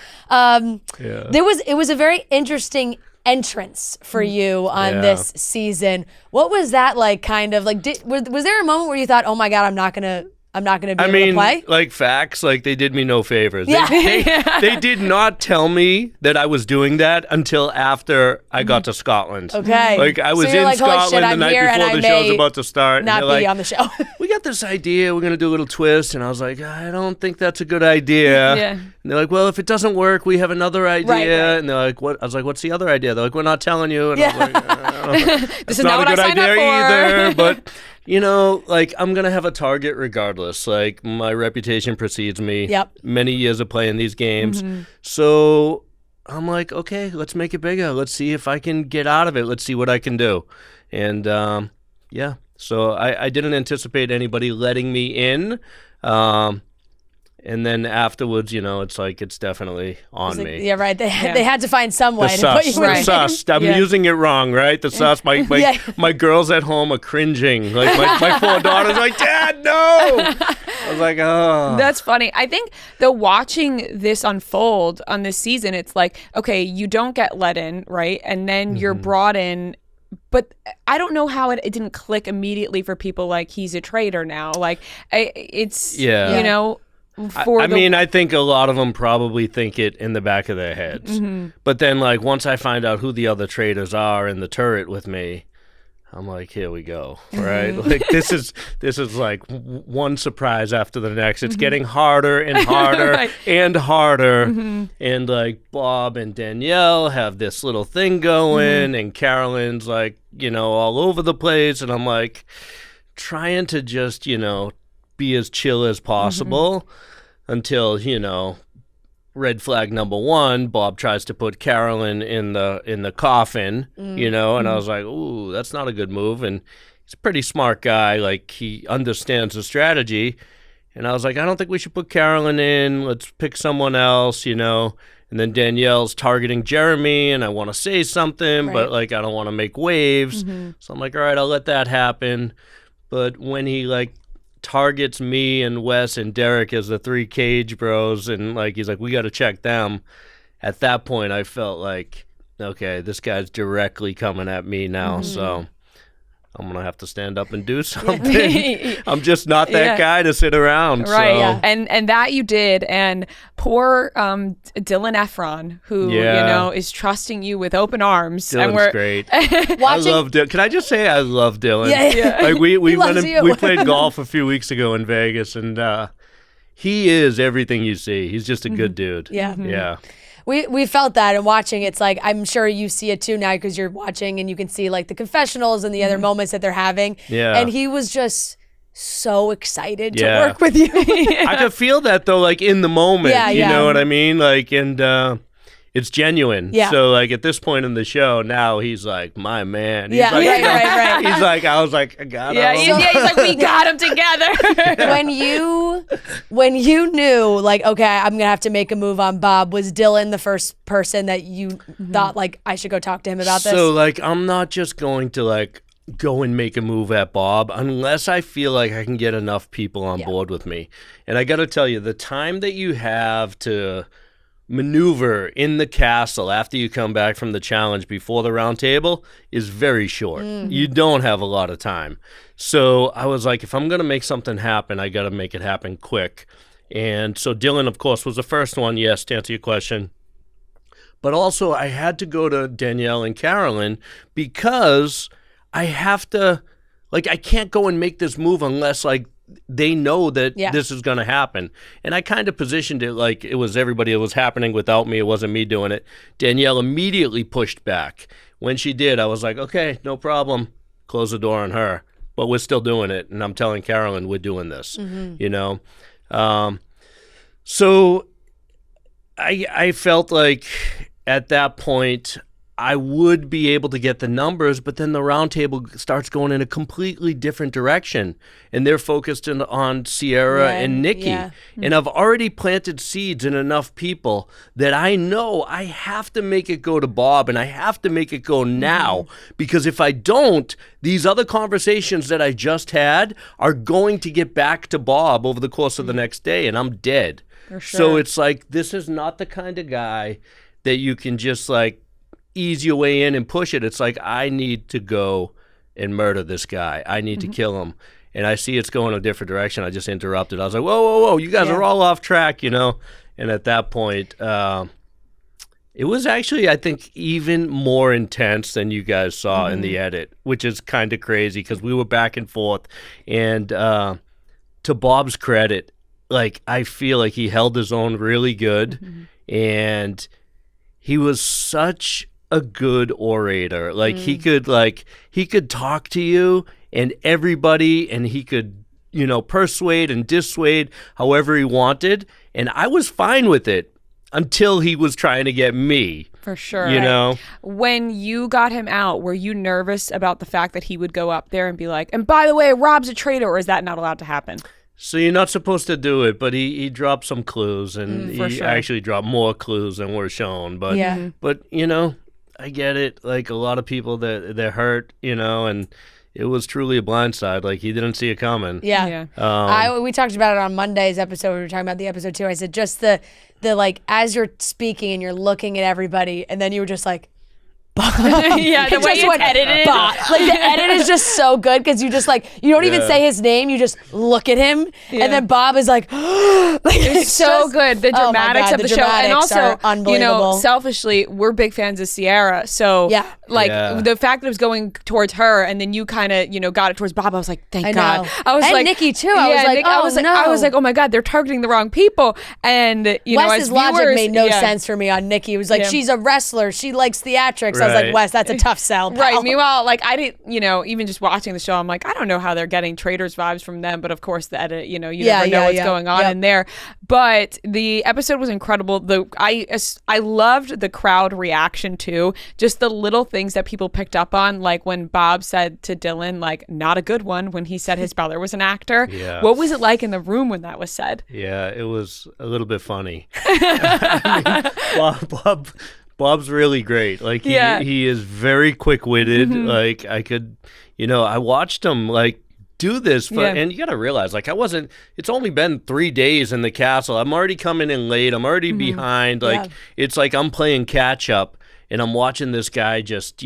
It was a very interesting entrance for you on this season. What was that like? Kind of like, was there a moment where you thought, oh my God, I'm not gonna be able to play? Like, facts, like, they did me no favors. They did not tell me that I was doing that until after I got to Scotland. Okay. Like, I was in Scotland the night before the show's about to start. Not be on the show. We got this idea, we're going to do a little twist. And I was like, I don't think that's a good idea. And they're like, well, if it doesn't work, we have another idea. Right. And they're like, what? I was like, what's the other idea? They're like, we're not telling you. And I was like, I don't know. This is not what I signed up for. Either, but... like, I'm going to have a target regardless. Like, my reputation precedes me. Many years of playing these games. So I'm like, okay, let's make it bigger. Let's see if I can get out of it. Let's see what I can do. And yeah, so I didn't anticipate anybody letting me in. And then afterwards, it's like it's definitely on me. Yeah, right. They had to find some way to put you in. The sus. I'm using it wrong, right? The sus. My girls at home are cringing. Like my 4 daughters, like, Dad, no. I was like, oh. That's funny. I think though watching this unfold on this season, it's like, okay, you don't get let in, right? And then you're brought in. But I don't know how it didn't click immediately for people. Like, he's a traitor now. Like, it's I think a lot of them probably think it in the back of their heads. But then, like, once I find out who the other traitors are in the turret with me, I'm like, here we go, right? Like, this is like one surprise after the next. It's getting harder and harder and harder. And, like, Bob and Danielle have this little thing going, and Carolyn's, like, all over the place. And I'm, like, trying to just, be as chill as possible until, red flag number 1, Bob tries to put Carolyn in the coffin, and I was like, ooh, that's not a good move. And he's a pretty smart guy. Like, he understands the strategy. And I was like, I don't think we should put Carolyn in. Let's pick someone else, And then Danielle's targeting Jeremy, and I want to say something, but, like, I don't want to make waves. So I'm like, all right, I'll let that happen. But when he, like, targets me and Wes and Derek as the 3 cage bros, and, like, he's like, we got to check them. At that point, I felt like, okay, this guy's directly coming at me now, so I'm going to have to stand up and do something. I'm just not that guy to sit around. Right, so. yeah. And that you did. And poor Dylan Efron, who, is trusting you with open arms. Dylan's great. I love Dylan. Can I just say I love Dylan? Yeah. Like, we played golf a few weeks ago in Vegas, and he is everything you see. He's just a good dude. Yeah. Yeah. We felt that, and watching, it's like, I'm sure you see it too now because you're watching and you can see, like, the confessionals and the other moments that they're having. Yeah. And he was just so excited to work with you. I could feel that, though, like, in the moment. You know what I mean? Like, and it's genuine. Yeah. So, like, at this point in the show, now he's like, my man. He's like, right. He's like, I was like, I got him. He's like, we got him together. When you knew, like, okay, I'm going to have to make a move on Bob, was Dylan the first person that you thought, like, I should go talk to him about this? So, like, I'm not just going to, like, go and make a move at Bob unless I feel like I can get enough people on board with me. And I got to tell you, the time that you have to maneuver in the castle after you come back from the challenge before the round table is very short. You don't have a lot of time. So I was like, if I'm going to make something happen, I got to make it happen quick. And so Dylan, of course, was the first one, yes, to answer your question. But also I had to go to Danielle and Carolyn because I have to, like, I can't go and make this move unless, like, they know that this is going to happen. And I kind of positioned it like it was everybody. It was happening without me. It wasn't me doing it. Danielle immediately pushed back. When she did, I was like, okay, no problem. Close the door on her. But we're still doing it. And I'm telling Carolyn we're doing this, So I felt like at that point I would be able to get the numbers, but then the roundtable starts going in a completely different direction, and they're focused on Sierra and Nikki. Yeah. And I've already planted seeds in enough people that I know I have to make it go to Bob, and I have to make it go now, because if I don't, these other conversations that I just had are going to get back to Bob over the course of the next day, and I'm dead. For sure. So it's like, this is not the kind of guy that you can just, like, ease your way in and push it. It's like, I need to go and murder this guy. I need to kill him. And I see it's going a different direction. I just interrupted. I was like, whoa, you guys are all off track, And at that point, it was actually, I think, even more intense than you guys saw in the edit, which is kind of crazy because we were back and forth. And to Bob's credit, like, I feel like he held his own really good. And he was such a good orator. Like, he could talk to you and everybody, and he could, persuade and dissuade however he wanted. And I was fine with it until he was trying to get me. For sure. You know? When you got him out, were you nervous about the fact that he would go up there and be like, and by the way, Rob's a traitor, or is that not allowed to happen? So you're not supposed to do it, but he dropped some clues, and he actually dropped more clues than were shown. But you know, I get it. Like a lot of people, they're hurt, you know, and it was truly a blindside. Like he didn't see it coming. Yeah. We talked about it on Monday's episode. We were talking about the episode too. I said just the like as you're speaking and you're looking at everybody, and then you were just like. Yeah, the way you edited it. Like the edit is just so good because you just like you don't even say his name, you just look at him, and then Bob is like, it's so good. The dramatics of the show, and also unbelievable. You know, selfishly, we're big fans of Sierra, so the fact that it was going towards her, and then you kind of got it towards Bob. I was like, thank God. I was and like Nikki too. I was like, I was like, oh my God, they're targeting the wrong people. And Wes's as logic viewers, made no sense for me on Nikki. It was like she's a wrestler, she likes theatrics. I was like, Wes, that's a tough sell, pal. Right. Meanwhile, like I didn't, even just watching the show, I'm like, I don't know how they're getting Traitors vibes from them, but of course the edit, you never know what's going on in there. But the episode was incredible. I loved the crowd reaction too. Just the little things that people picked up on, like when Bob said to Dylan, like, not a good one, when he said his brother was an actor. Yeah. What was it like in the room when that was said? Yeah, it was a little bit funny. Bob's really great. Like he is very quick-witted. Like I could, I watched him like do this and you got to realize like it's only been 3 days in the castle. I'm already coming in late. I'm already behind. Like it's like I'm playing catch up and I'm watching this guy just,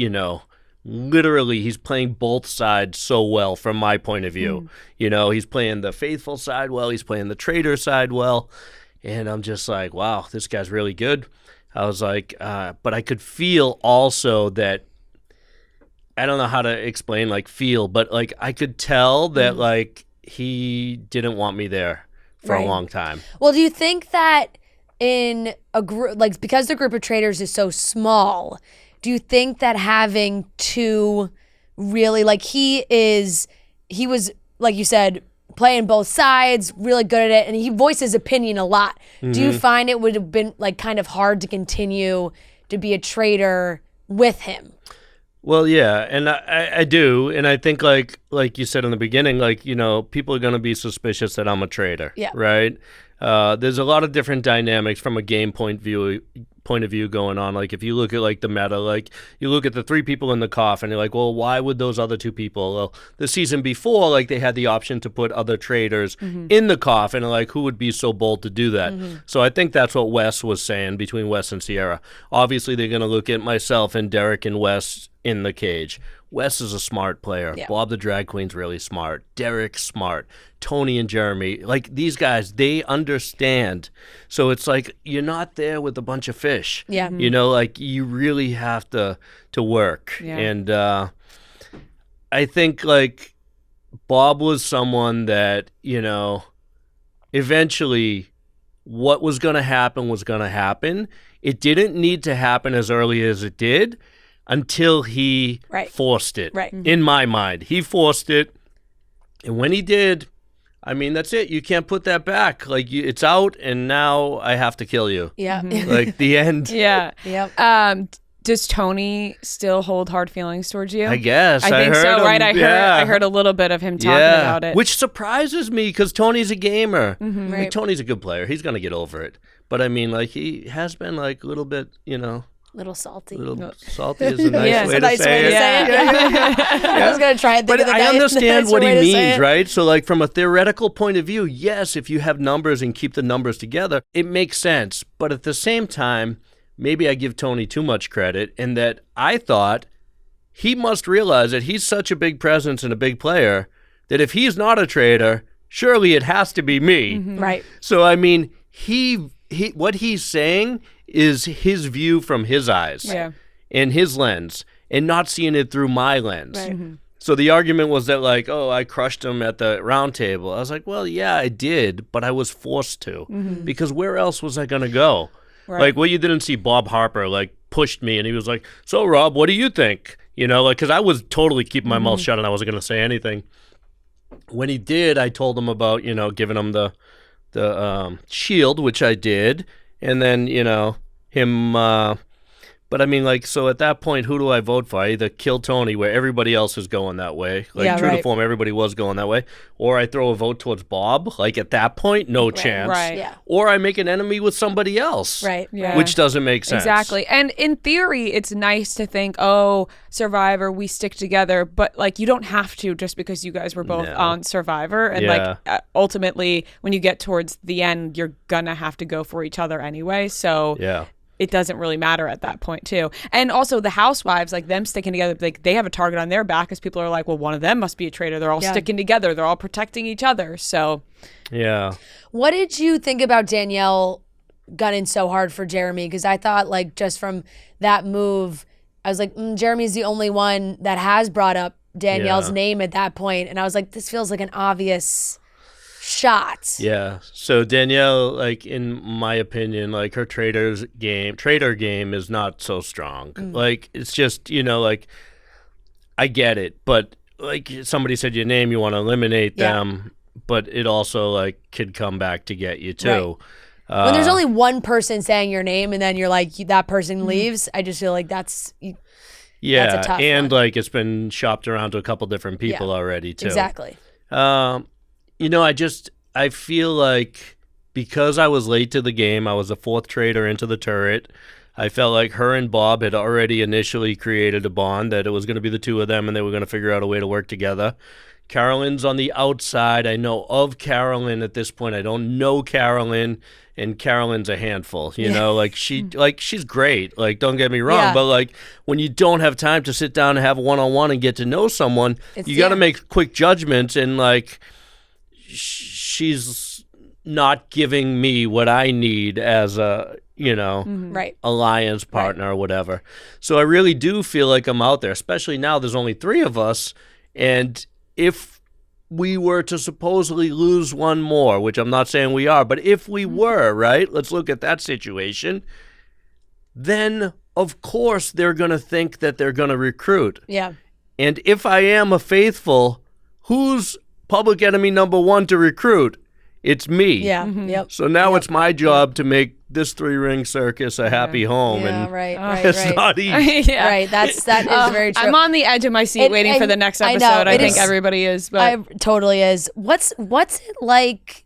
literally he's playing both sides so well from my point of view. He's playing the faithful side well, he's playing the traitor side well. And I'm just like, wow, this guy's really good. I was like, but I could feel also that, I don't know how to explain but like I could tell that like he didn't want me there for a long time. Well, do you think that in a group, like because the group of traitors is so small, do you think that having to really, like he was, like you said, playing both sides, really good at it, and he voiced his opinion a lot. Do you find it would have been like kind of hard to continue to be a traitor with him? Well, yeah, and I do, and I think like you said in the beginning, like people are gonna be suspicious that I'm a traitor, right? There's a lot of different dynamics from a game point of view going on. Like if you look at like the meta, like you look at the 3 people in the coffin, you're like, well, why would those other 2 people? Well, the season before, like they had the option to put other traitors in the coffin, and like who would be so bold to do that? So I think that's what Wes was saying between Wes and Sierra. Obviously, they're gonna look at myself and Derek and Wes in the cage. Wes is a smart player. Yeah. Bob the Drag Queen's really smart. Derek's smart. Tony and Jeremy, like these guys, they understand. So it's like you're not there with a bunch of fish. Yeah. Like you really have to work. Yeah. And I think like Bob was someone that, eventually what was going to happen was going to happen. It didn't need to happen as early as it did. Until he forced it. Right. In my mind, he forced it. And when he did, I mean, that's it. You can't put that back. Like, it's out, and now I have to kill you. Yeah. Like, the end. Yeah. Yep. Does Tony still hold hard feelings towards you? I guess. I think so, right? I heard a little bit of him talking about it. Which surprises me, because Tony's a gamer. Like, Tony's a good player. He's going to get over it. But, I mean, like, he has been, like, a little bit, Little salty. Little salty is a nice way to say it. I was going to try and think of the I understand what he means, right? So, like, from a theoretical point of view, yes, if you have numbers and keep the numbers together, it makes sense. But at the same time, maybe I give Tony too much credit in that I thought he must realize that he's such a big presence and a big player that if he's not a traitor, surely it has to be me. Right. So, I mean, he what he's saying is his view from his eyes and his lens, and not seeing it through my lens. Right. So the argument was that, like, oh, I crushed him at the round table. I was like, well, yeah, I did, but I was forced to, because where else was I going to go? Right. Like, well, you didn't see Bob Harper, like, pushed me, and he was like, so, Rob, what do you think? Like, because I was totally keeping my mouth shut, and I wasn't going to say anything. When he did, I told him about, giving him the shield, which I did. and then him. But I mean, like, so at that point, who do I vote for? I either kill Tony, where everybody else is going that way, like true to form, everybody was going that way, or I throw a vote towards Bob. Like at that point, no chance. Right. Yeah. Or I make an enemy with somebody else. Right. Yeah. Which doesn't make sense. Exactly. And in theory, it's nice to think, oh, Survivor, we stick together, but like you don't have to just because you guys were both on Survivor, and like ultimately, when you get towards the end, you're gonna have to go for each other anyway. So it doesn't really matter at that point too. And also the housewives, like them sticking together, like they have a target on their back because people are like, well, one of them must be a traitor. They're all sticking together. They're all protecting each other. So what did you think about Danielle gunning so hard for Jeremy? Because I thought like just from that move, I was like, Jeremy's the only one that has brought up Danielle's name at that point. And I was like, this feels like an obvious shot. Yeah. So Danielle, like in my opinion, like her traitor game is not so strong. Like it's just, like I get it, but like somebody said your name, you want to eliminate them, but it also like could come back to get you too. Right. When there's only one person saying your name and then you're like that person leaves, I just feel like that's a tough and one. like it's been shopped around to a couple different people already too. Exactly. I feel like because I was late to the game, I was the fourth traitor into the turret. I felt like her and Bob had already initially created a bond, that it was going to be the two of them and they were going to figure out a way to work together. Carolyn's on the outside. I know of Carolyn at this point. I don't know Carolyn, and Carolyn's a handful, like she's great. Like, don't get me wrong, but like when you don't have time to sit down and have a one-on-one and get to know someone, you got to make quick judgments, and like she's not giving me what I need as a, alliance partner or whatever. So I really do feel like I'm out there, especially now there's only 3 of us. And if we were to supposedly lose one more, which I'm not saying we are, but if we were, right, let's look at that situation, then of course they're going to think that they're going to recruit. Yeah. And if I am a faithful, who's public enemy number 1 to recruit? It's me. Yeah. Yep. So now it's my job to make this 3-ring circus a happy home. Yeah, and right. It's not easy. Right. That is very true. I'm on the edge of my seat waiting for the next episode. I think everybody is. But I totally is. What's it like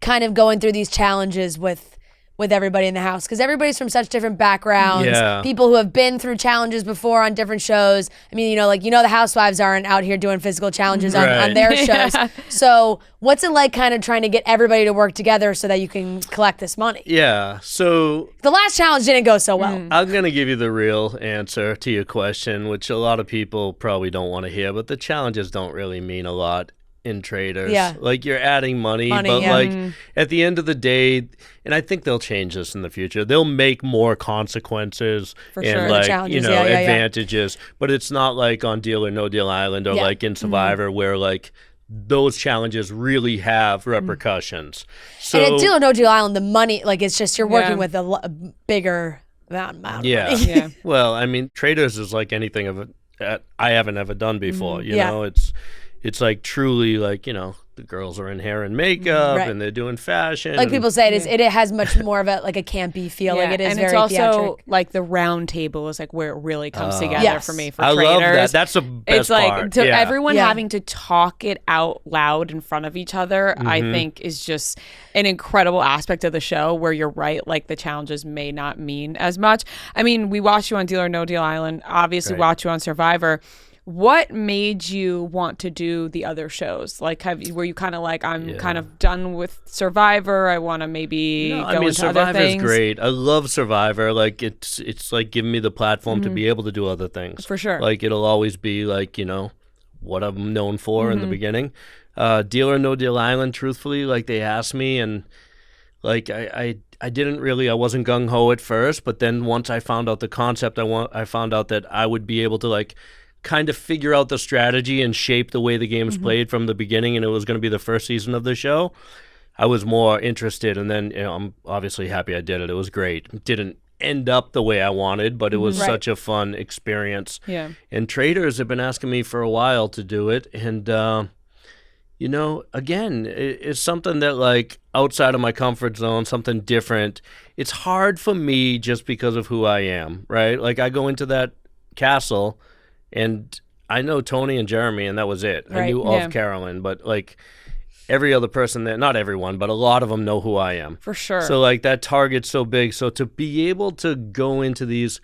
kind of going through these challenges with everybody in the house? Because everybody's from such different backgrounds. People who have been through challenges before on different shows. I mean, the housewives aren't out here doing physical challenges on their shows. So what's it like kind of trying to get everybody to work together so that you can collect this money? Yeah. So the last challenge didn't go so well. I'm going to give you the real answer to your question, which a lot of people probably don't want to hear, but the challenges don't really mean a lot in traders. Like you're adding money but like at the end of the day, and I think they'll change this in the future, they'll make more consequences and like advantages, but it's not like on Deal or No Deal Island or like in Survivor where like those challenges really have repercussions. So and at Deal or No Deal Island, the money, like it's just you're working with a bigger amount of money. Well, I mean, traders is like anything of it I haven't ever done before. You know, it's like truly like, the girls are in hair and makeup and they're doing fashion. Like people say, it has much more of a like a campy feel. Like it is and very it's also theatric. like the round table is like where it really comes together for me for I traders. love that. That's the best it's like part. Everyone having to talk it out loud in front of each other, I think is just an incredible aspect of the show where you're right, like the challenges may not mean as much. I mean, we watched you on Deal or No Deal Island, obviously watched you on Survivor. What made you want to do the other shows? Like, were you kind of like, I'm kind of done with Survivor, I want to maybe go into Survivor's other things? Great. I love Survivor. Like, it's like giving me the platform to be able to do other things. For sure. Like, it'll always be like, what I'm known for in the beginning. Deal or No Deal Island, truthfully, like they asked me, and like I didn't really, I wasn't gung-ho at first, but then once I found out the concept, I found out that I would be able to like kind of figure out the strategy and shape the way the game's played from the beginning, and it was going to be the first season of the show. I was more interested, and then I'm obviously happy I did it. It was great. It didn't end up the way I wanted, but it was such a fun experience. Yeah. And traders have been asking me for a while to do it, and again, it's something that like outside of my comfort zone, something different. It's hard for me just because of who I am, right? Like I go into that castle and I know Tony and Jeremy and that was it. Right. I knew of Carolyn, but like every other person there, not everyone, but a lot of them know who I am. For sure. So like that target's so big. So to be able to go into these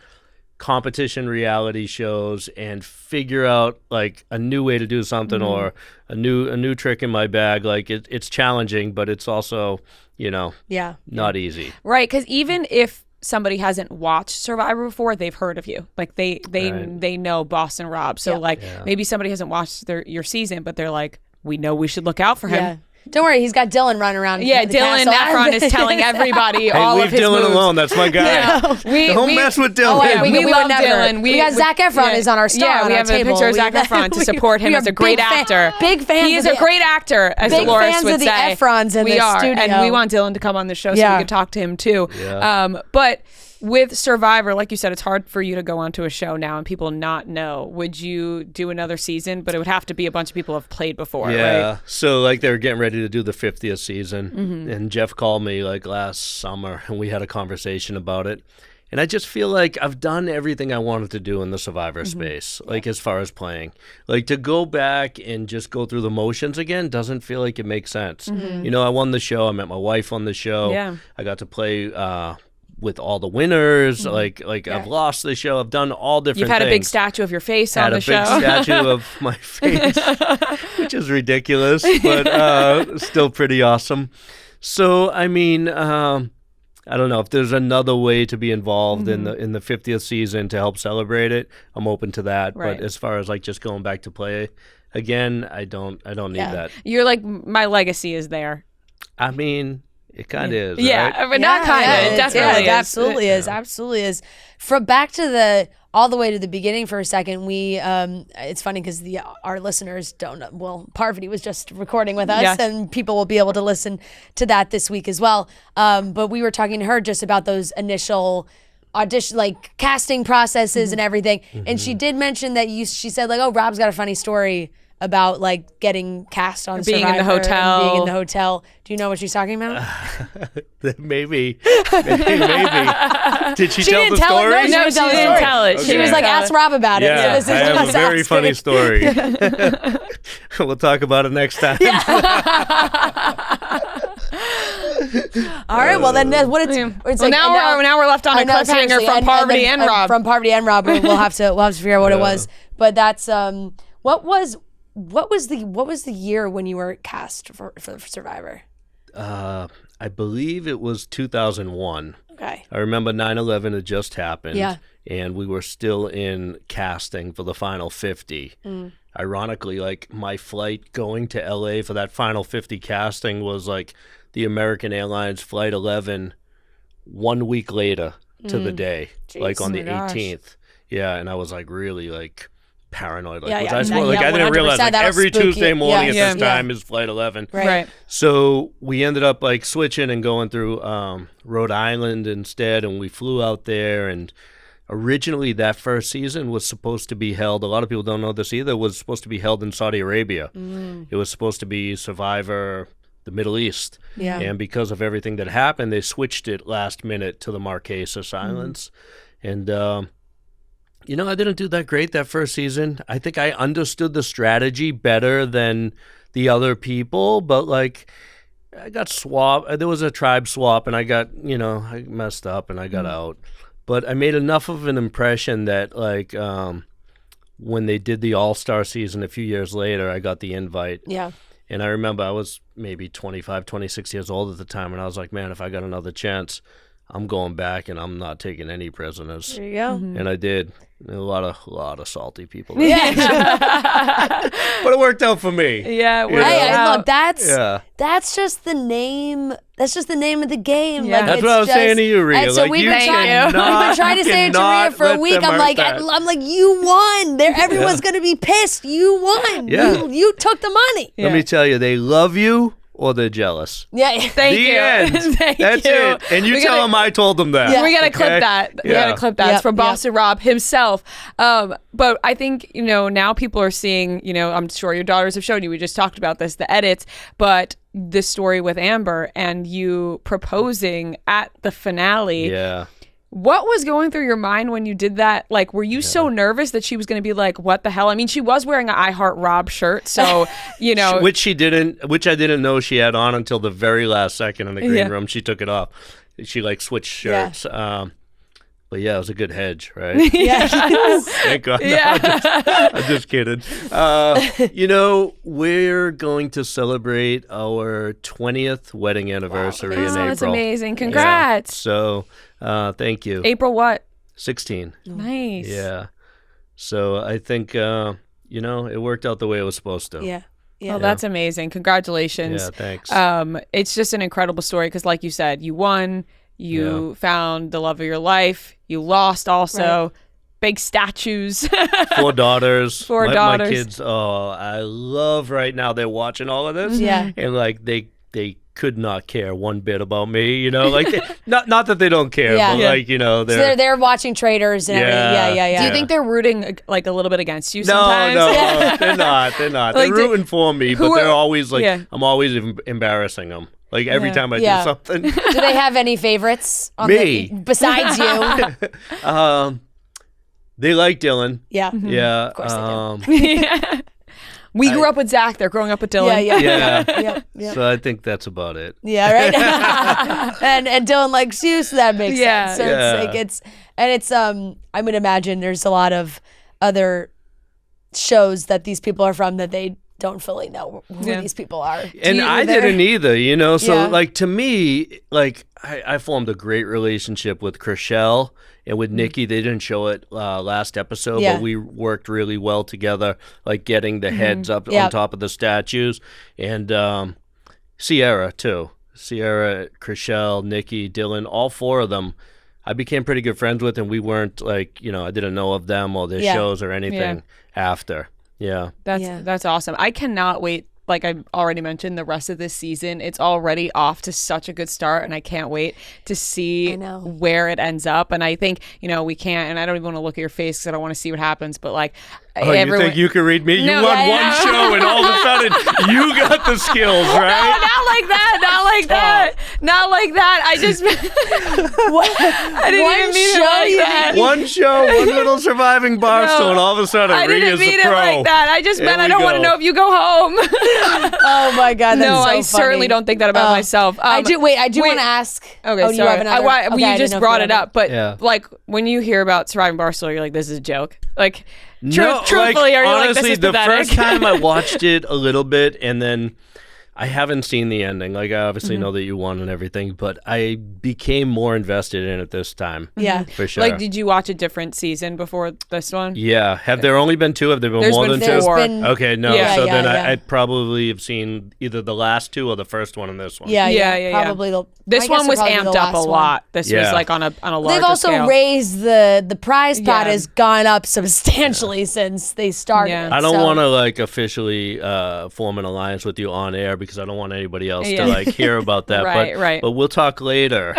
competition reality shows and figure out like a new way to do something or a new trick in my bag, like it's challenging, but it's also, not easy. Right, because even if somebody hasn't watched Survivor before, they've heard of you. Like they know Boston Rob. So maybe somebody hasn't watched your season, but they're like, we know we should look out for him. Yeah. Don't worry, he's got Dylan running around. Yeah, Dylan Efron is telling everybody all of his Dylan moves. alone. That's my guy. Don't mess with Dylan. We love Dylan. We got Zac Efron is on our star. Yeah, we have a picture of Zac Efron to support him as a great actor. Big fans. He is a great actor, as Dolores would say. Big fans of the Efrons in the studio. And we want Dylan to come on the show so we can talk to him too. Yeah. But with Survivor, like you said, it's hard for you to go onto a show now and people not know. Would you do another season? But it would have to be a bunch of people have played before, right? So like they were getting ready to do the 50th season and Jeff called me like last summer and we had a conversation about it. And I just feel like I've done everything I wanted to do in the Survivor space, like as far as playing. Like to go back and just go through the motions again doesn't feel like it makes sense. I won the show. I met my wife on the show. Yeah. I got to play with all the winners, I've lost the show. I've done all different things. You've had a big statue of your face on the show. Had a big statue of my face, which is ridiculous, but still pretty awesome. So, I mean, I don't know if there's another way to be involved in the 50th season to help celebrate it. I'm open to that. Right. But as far as like just going back to play again, I don't need that. You're like, my legacy is there. I mean, it kind of is. Yeah, right? But not kind of. It definitely is. It absolutely is. Absolutely is. From back to all the way to the beginning for a second, we it's funny because our listeners don't know. Well, Parvati was just recording with us, and people will be able to listen to that this week as well. But we were talking to her just about those initial audition, like casting processes and everything. And she did mention that she said like, oh, Rob's got a funny story about like getting cast on being Survivor in the hotel. Being in the hotel. Do you know what she's talking about? Maybe. Did she tell the story? No, she didn't tell it. Okay. She was like, ask Rob about it. Yeah, so I have a very funny story. We'll talk about it next time. All right. Well, then what it's like. Now we're left on a cliffhanger from Parvati and Rob. From Parvati and Rob, we'll have to figure out what it was. But that's what was the year when you were cast for Survivor? I believe it was 2001. Okay. I remember 9/11 had just happened. Yeah. And we were still in casting for the final 50. Ironically, like my flight going to LA for that final 50 casting was like the American Airlines Flight 11 1 week later to the day. Jeez. Like on the 18th. Yeah, and I was like really like paranoid. Like, I didn't realize like every Tuesday morning at this time is Flight 11. Right. So we ended up like switching and going through Rhode Island instead, and we flew out there. And originally that first season was supposed to be held, a lot of people don't know this either, was supposed to be held in Saudi Arabia. It was supposed to be Survivor the Middle East. Yeah. And because of everything that happened, they switched it last minute to the Marquesas Islands. And I didn't do that great that first season. I think I understood the strategy better than the other people, but like I got swapped. There was a tribe swap and I got, I messed up and I got out. But I made enough of an impression that like when they did the All-Star season a few years later, I got the invite. Yeah. And I remember I was maybe 25, 26 years old at the time, and I was like, man, if I got another chance, I'm going back and I'm not taking any prisoners. There you go. And I did. A lot of salty people. Yeah. But it worked out for me. Yeah. Look, that's just the name. That's just the name of the game. Yeah. Like, that's what I was saying to you, Rhea. And so like, we've been trying to say it to Rhea for a week. I'm like, you won. Everyone's gonna be pissed. You won. Yeah. You took the money. Let me tell you, they love you. or they're jealous. Yeah. Thank you. End. Thank That's you. it. And you tell them I told them that. Yeah. We gotta clip that. We gotta clip that. It's from Boston Rob himself. But I think, now people are seeing, I'm sure your daughters have shown you, we just talked about this, the edits, but this story with Amber and you proposing at the finale. Yeah. What was going through your mind when you did that? Like, were you so nervous that she was going to be like, what the hell? I mean, she was wearing an I Heart Rob shirt, so, Which I didn't know she had on until the very last second in the green room. She took it off. She, switched shirts. Yeah. But yeah, it was a good hedge, right? Yeah. Thank God. Yeah. No, I'm just kidding. We're going to celebrate our 20th wedding anniversary in April. That's amazing. Congrats. Yeah. So, thank you. April what? 16. Nice. Yeah. So I think, it worked out the way it was supposed to. Yeah. Oh, that's amazing. Congratulations. Yeah, thanks. It's just an incredible story because, like you said, you won. You found the love of your life. You lost also. Right. Big statues. 4 daughters. 4 daughters. My kids, I love right now. They're watching all of this. Yeah. And they could not care one bit about me, not that they don't care, but they're watching Traitors and everything. Yeah. Do you think they're rooting a little bit against you sometimes? No, they're not. They're rooting for me, but they're always I'm always embarrassing them. Like every time I do something. Do they have any favorites? Me. Besides you? They like Dylan. Yeah. Mm-hmm. Yeah. Of course they do. We grew up with Zach. They're growing up with Dylan. Yeah. So I think that's about it. Yeah, right. and Dylan likes you, so that makes sense. So it's I would imagine there's a lot of other shows that these people are from that they don't fully know who these people are. And I didn't either, So to me, I formed a great relationship with Chrishell and with Nikki. They didn't show it last episode, but we worked really well together, getting the heads up on top of the statues. And Sierra too. Sierra, Chrishell, Nikki, Dylan, all 4 of them I became pretty good friends with, and we weren't I didn't know of them or their shows or anything after. Yeah. That's awesome. I cannot wait. Like I already mentioned, the rest of this season, it's already off to such a good start, and I can't wait to see where it ends up. And I think, we can't, and I don't even want to look at your face because I don't want to see what happens, but you think you can read me? You won one show, and all of a sudden, you got the skills, right? No, not like that. Not like that. I just... I didn't even mean it like that. One show, one little surviving Barstool, and all of a sudden, I didn't mean it like that. I just meant I don't want to know if you go home. Oh my God, that's so I certainly don't think that about myself. I do want to ask. Okay, sorry. You just brought it up, but when you hear about surviving Barstool, you're like, this is a joke. Truthfully, are you honestly, like, this is the pathetic? first time I watched it a little bit, and then I haven't seen the ending. I obviously know that you won and everything, but I became more invested in it this time. Yeah. For sure. Did you watch a different season before this one? Yeah. Have there only been 2? Have there been more than 2? Okay, no. I probably have seen either the last 2 or the first one and this one. Yeah. Probably this one was amped up a lot. This was on a larger They've also scale. raised the prize pot has gone up substantially since they started. Yeah. I don't want to officially form an alliance with you on air because I don't want anybody else to hear about that. Right. But we'll talk later.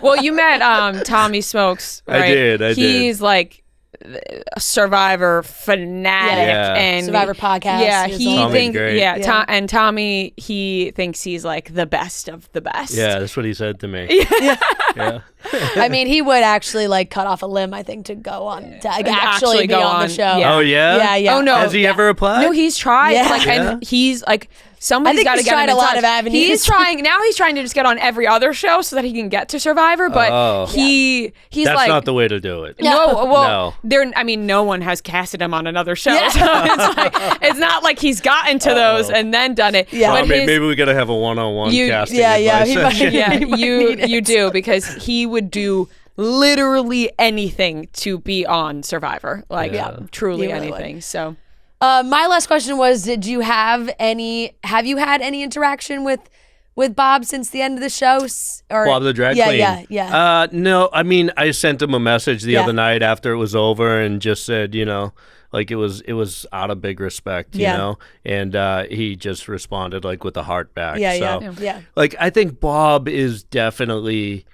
Well, you met Tommy Smokes, right? I did. He's like a Survivor fanatic and Survivor podcast. Yeah, he thinks. Yeah. And Tommy, he thinks he's like the best of the best. Yeah, that's what he said to me. Yeah. I mean, he would actually cut off a limb, I think, to go on to actually be on the show. Yeah. Oh yeah. Yeah. Oh no. Has he ever applied? No, he's tried. Yeah. And he's like. Somebody's got to get him in a lot touch. of avenues. He's trying to just get on every other show so that he can get to Survivor. But he's that's not the way to do it. No. No one has casted him on another show. Yeah. So it's not like he's gotten to those and then done it. Yeah. But maybe we gotta have a one-on-one casting. You do, because he would do literally anything to be on Survivor. Truly anything. Would. So. My last question was: have you had any interaction with with Bob since the end of the show? Or Bob the drag queen. Yeah. No, I mean, I sent him a message the other night after it was over and just said, like it was out of big respect, you know, and he just responded like with a heart back. Yeah. Like I think Bob is definitely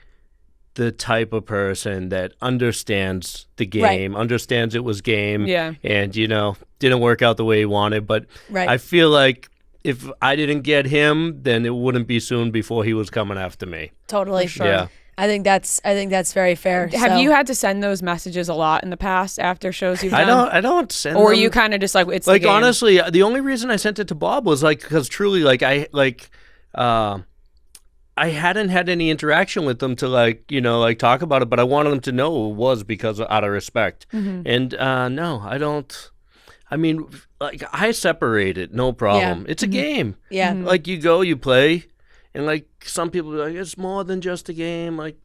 the type of person that understands the game, understands it was game, and didn't work out the way he wanted. But I feel like if I didn't get him, then it wouldn't be soon before he was coming after me. Totally. Sure. Yeah. I think that's very fair. Have you had to send those messages a lot in the past after shows you've done? I don't send or them. you kind of just like it's like the game. honestly, the only reason I sent it to Bob was like because truly like I hadn't had any interaction with them to like talk about it, but I wanted them to know it was because out of respect. And no, I don't. I mean, like I separate it, no problem. It's a game. Yeah. Like you go, you play. And, like, some people are like, it's more than just a game. Like,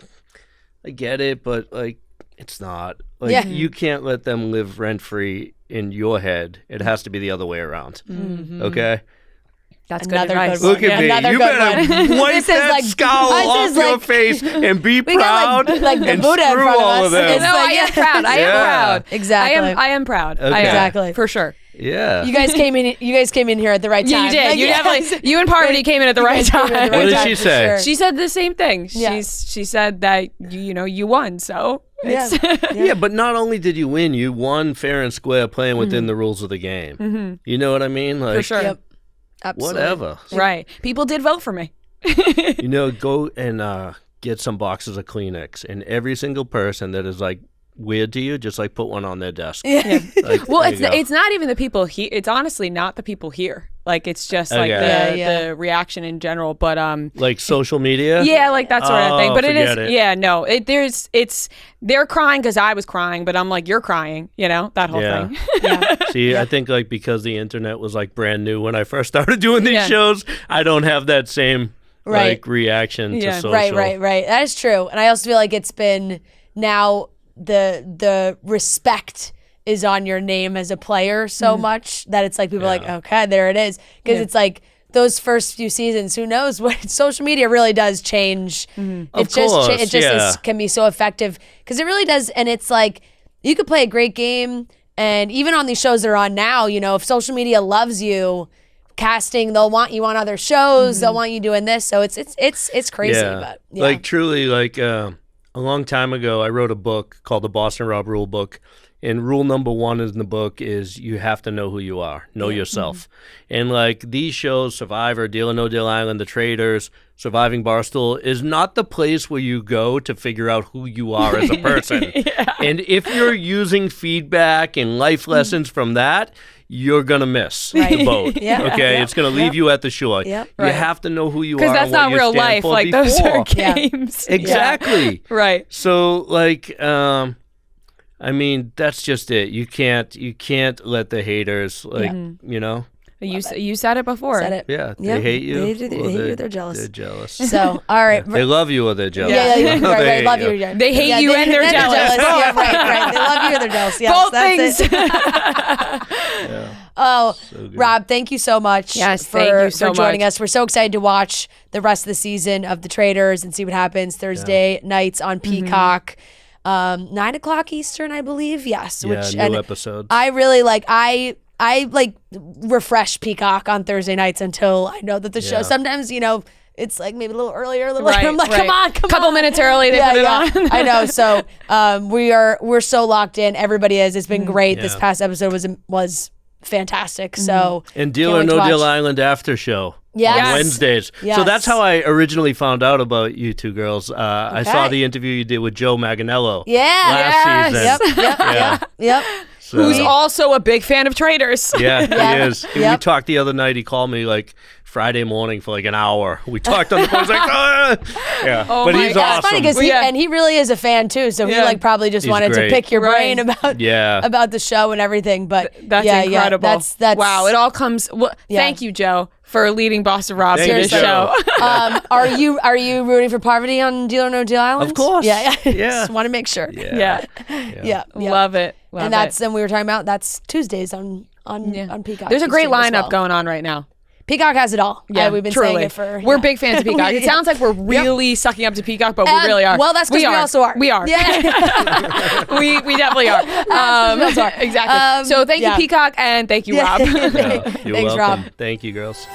I get it, but, like, it's not. Like, you can't let them live rent-free in your head. It has to be the other way around. Okay? That's Another good advice. good one. Look at me. Another You good better one. wipe This is that like- scowl this off is your like- face and be We got, proud like the and Buddha in screw front of all us. of them. It's No, I am proud. I am proud. Exactly. I am proud. Okay. I am. Exactly. For sure. Yeah. You guys came in here at the right time. Yeah, you did. Like, You yes. definitely. You and Parvati came in at the right guys came in at time. the right What did time, she for say? sure. She said the same thing. Yeah. She said that you won. So Yeah, but not only did you win, you won fair and square playing within the rules of the game. You know what I mean? Like, for sure. Yep. Absolutely. whatever. Right. People did vote for me. Go and get some boxes of Kleenex, and every single person that is like weird to you, just like put one on their desk. Yeah. Like, Well, there you go. it's not even the people here. It's honestly not the people here. Like it's just like Okay. the reaction in general. But like social media. yeah, like that sort of thing. But it is forget it. yeah, no. They're crying because I was crying, but I'm like you're crying. That whole Yeah. thing. Yeah. See, I think like because the internet was like brand new when I first started doing these Yeah. shows, I don't have that same Right. like reaction to Yeah. social. Right. That is true. And I also feel like it's been now the respect is on your name as a player so much that it's like people are like, okay, there it is. Because it's like those first few seasons, who knows what social media really does change. Of course, It just can be so effective because it really does. And it's like you could play a great game. And even on these shows that are on now, if social media loves you, casting, they'll want you on other shows. They'll want you doing this. So it's crazy. Yeah. But yeah. Like truly, like a long time ago, I wrote a book called the Boston Rob Rule Book. And rule number 1 in the book is you have to know who you are, know yourself. And like these shows, Survivor, Deal or No Deal Island, The Traitors, Surviving Barstool, is not the place where you go to figure out who you are as a person. And if you're using feedback and life lessons from that, you're going to miss the boat. Okay? It's going to leave you at the shore. Yep. You have to know who you are. Because that's and what not you real stand life. for Like those are before. games. Exactly. Right. So like I mean, that's just it. You can't let the haters You said it before. Said it. Yeah, they Yep. hate you. They hate or you, they're jealous. They're jealous. So, all right. They love you or they're jealous. Yeah, They right, hate love you. you. Yeah. They hate Yeah, you and they're jealous. Yeah, right. They love you or they're jealous. Yes, Both that's things. It. Oh, Rob, thank you so much Yes, for, thank you so for joining much. us. We're so excited to watch the rest of the season of The Traitors and see what happens Thursday nights on Peacock. 9:00 Eastern, I believe. Yes. Yeah, new episodes. I really like I like refresh Peacock on Thursday nights until I know that the show. Yeah. Sometimes it's like maybe a little earlier, a little Right, later. I'm like, right. come on. Couple minutes early, they put it on. I know. So we're so locked in. Everybody is. It's been great. This past episode was fantastic. So and Deal can't or wait to No Deal watch. Island after show. Yes. On Wednesdays. Yes. So that's how I originally found out about you two girls. I saw the interview you did with Joe Manganiello last season. Yep. So, Who's also a big fan of Traitors. yeah, he is. Yep. We talked the other night. He called me like Friday morning for like an hour. We talked on the phone. I was like, ah! Yeah. Oh but my he's God. awesome. It's funny because he really is a fan too. So he Yeah. probably just He's wanted great. to pick your brain Right. about the show and everything. But That's yeah, incredible. Yeah, that's wow. It all comes. Well, Thank you, Joe, for leading Boston Rob to Thank this you, show. Joe. Are you rooting for Parvati on Deal or No Deal Island? Of course. Yeah. Yeah. Just want to make sure. Yeah. Yeah. Love it. Love And it. we were talking about that's Tuesdays on Peacock. There's a great Tuesday as lineup well. going on right now. Peacock has it all. Yeah, we've been truly. saying it for. We're big fans of Peacock. It sounds like we're really sucking up to Peacock, but we really are. Well, that's because we also are. We are. Yeah. we definitely are. Exactly. So thank you, Peacock, and thank you, Rob. You're Thanks, welcome. Rob. Thank you, girls.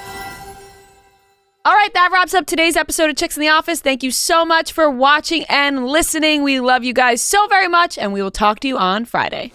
All right, that wraps up today's episode of Chicks in the Office. Thank you so much for watching and listening. We love you guys so very much, and we will talk to you on Friday.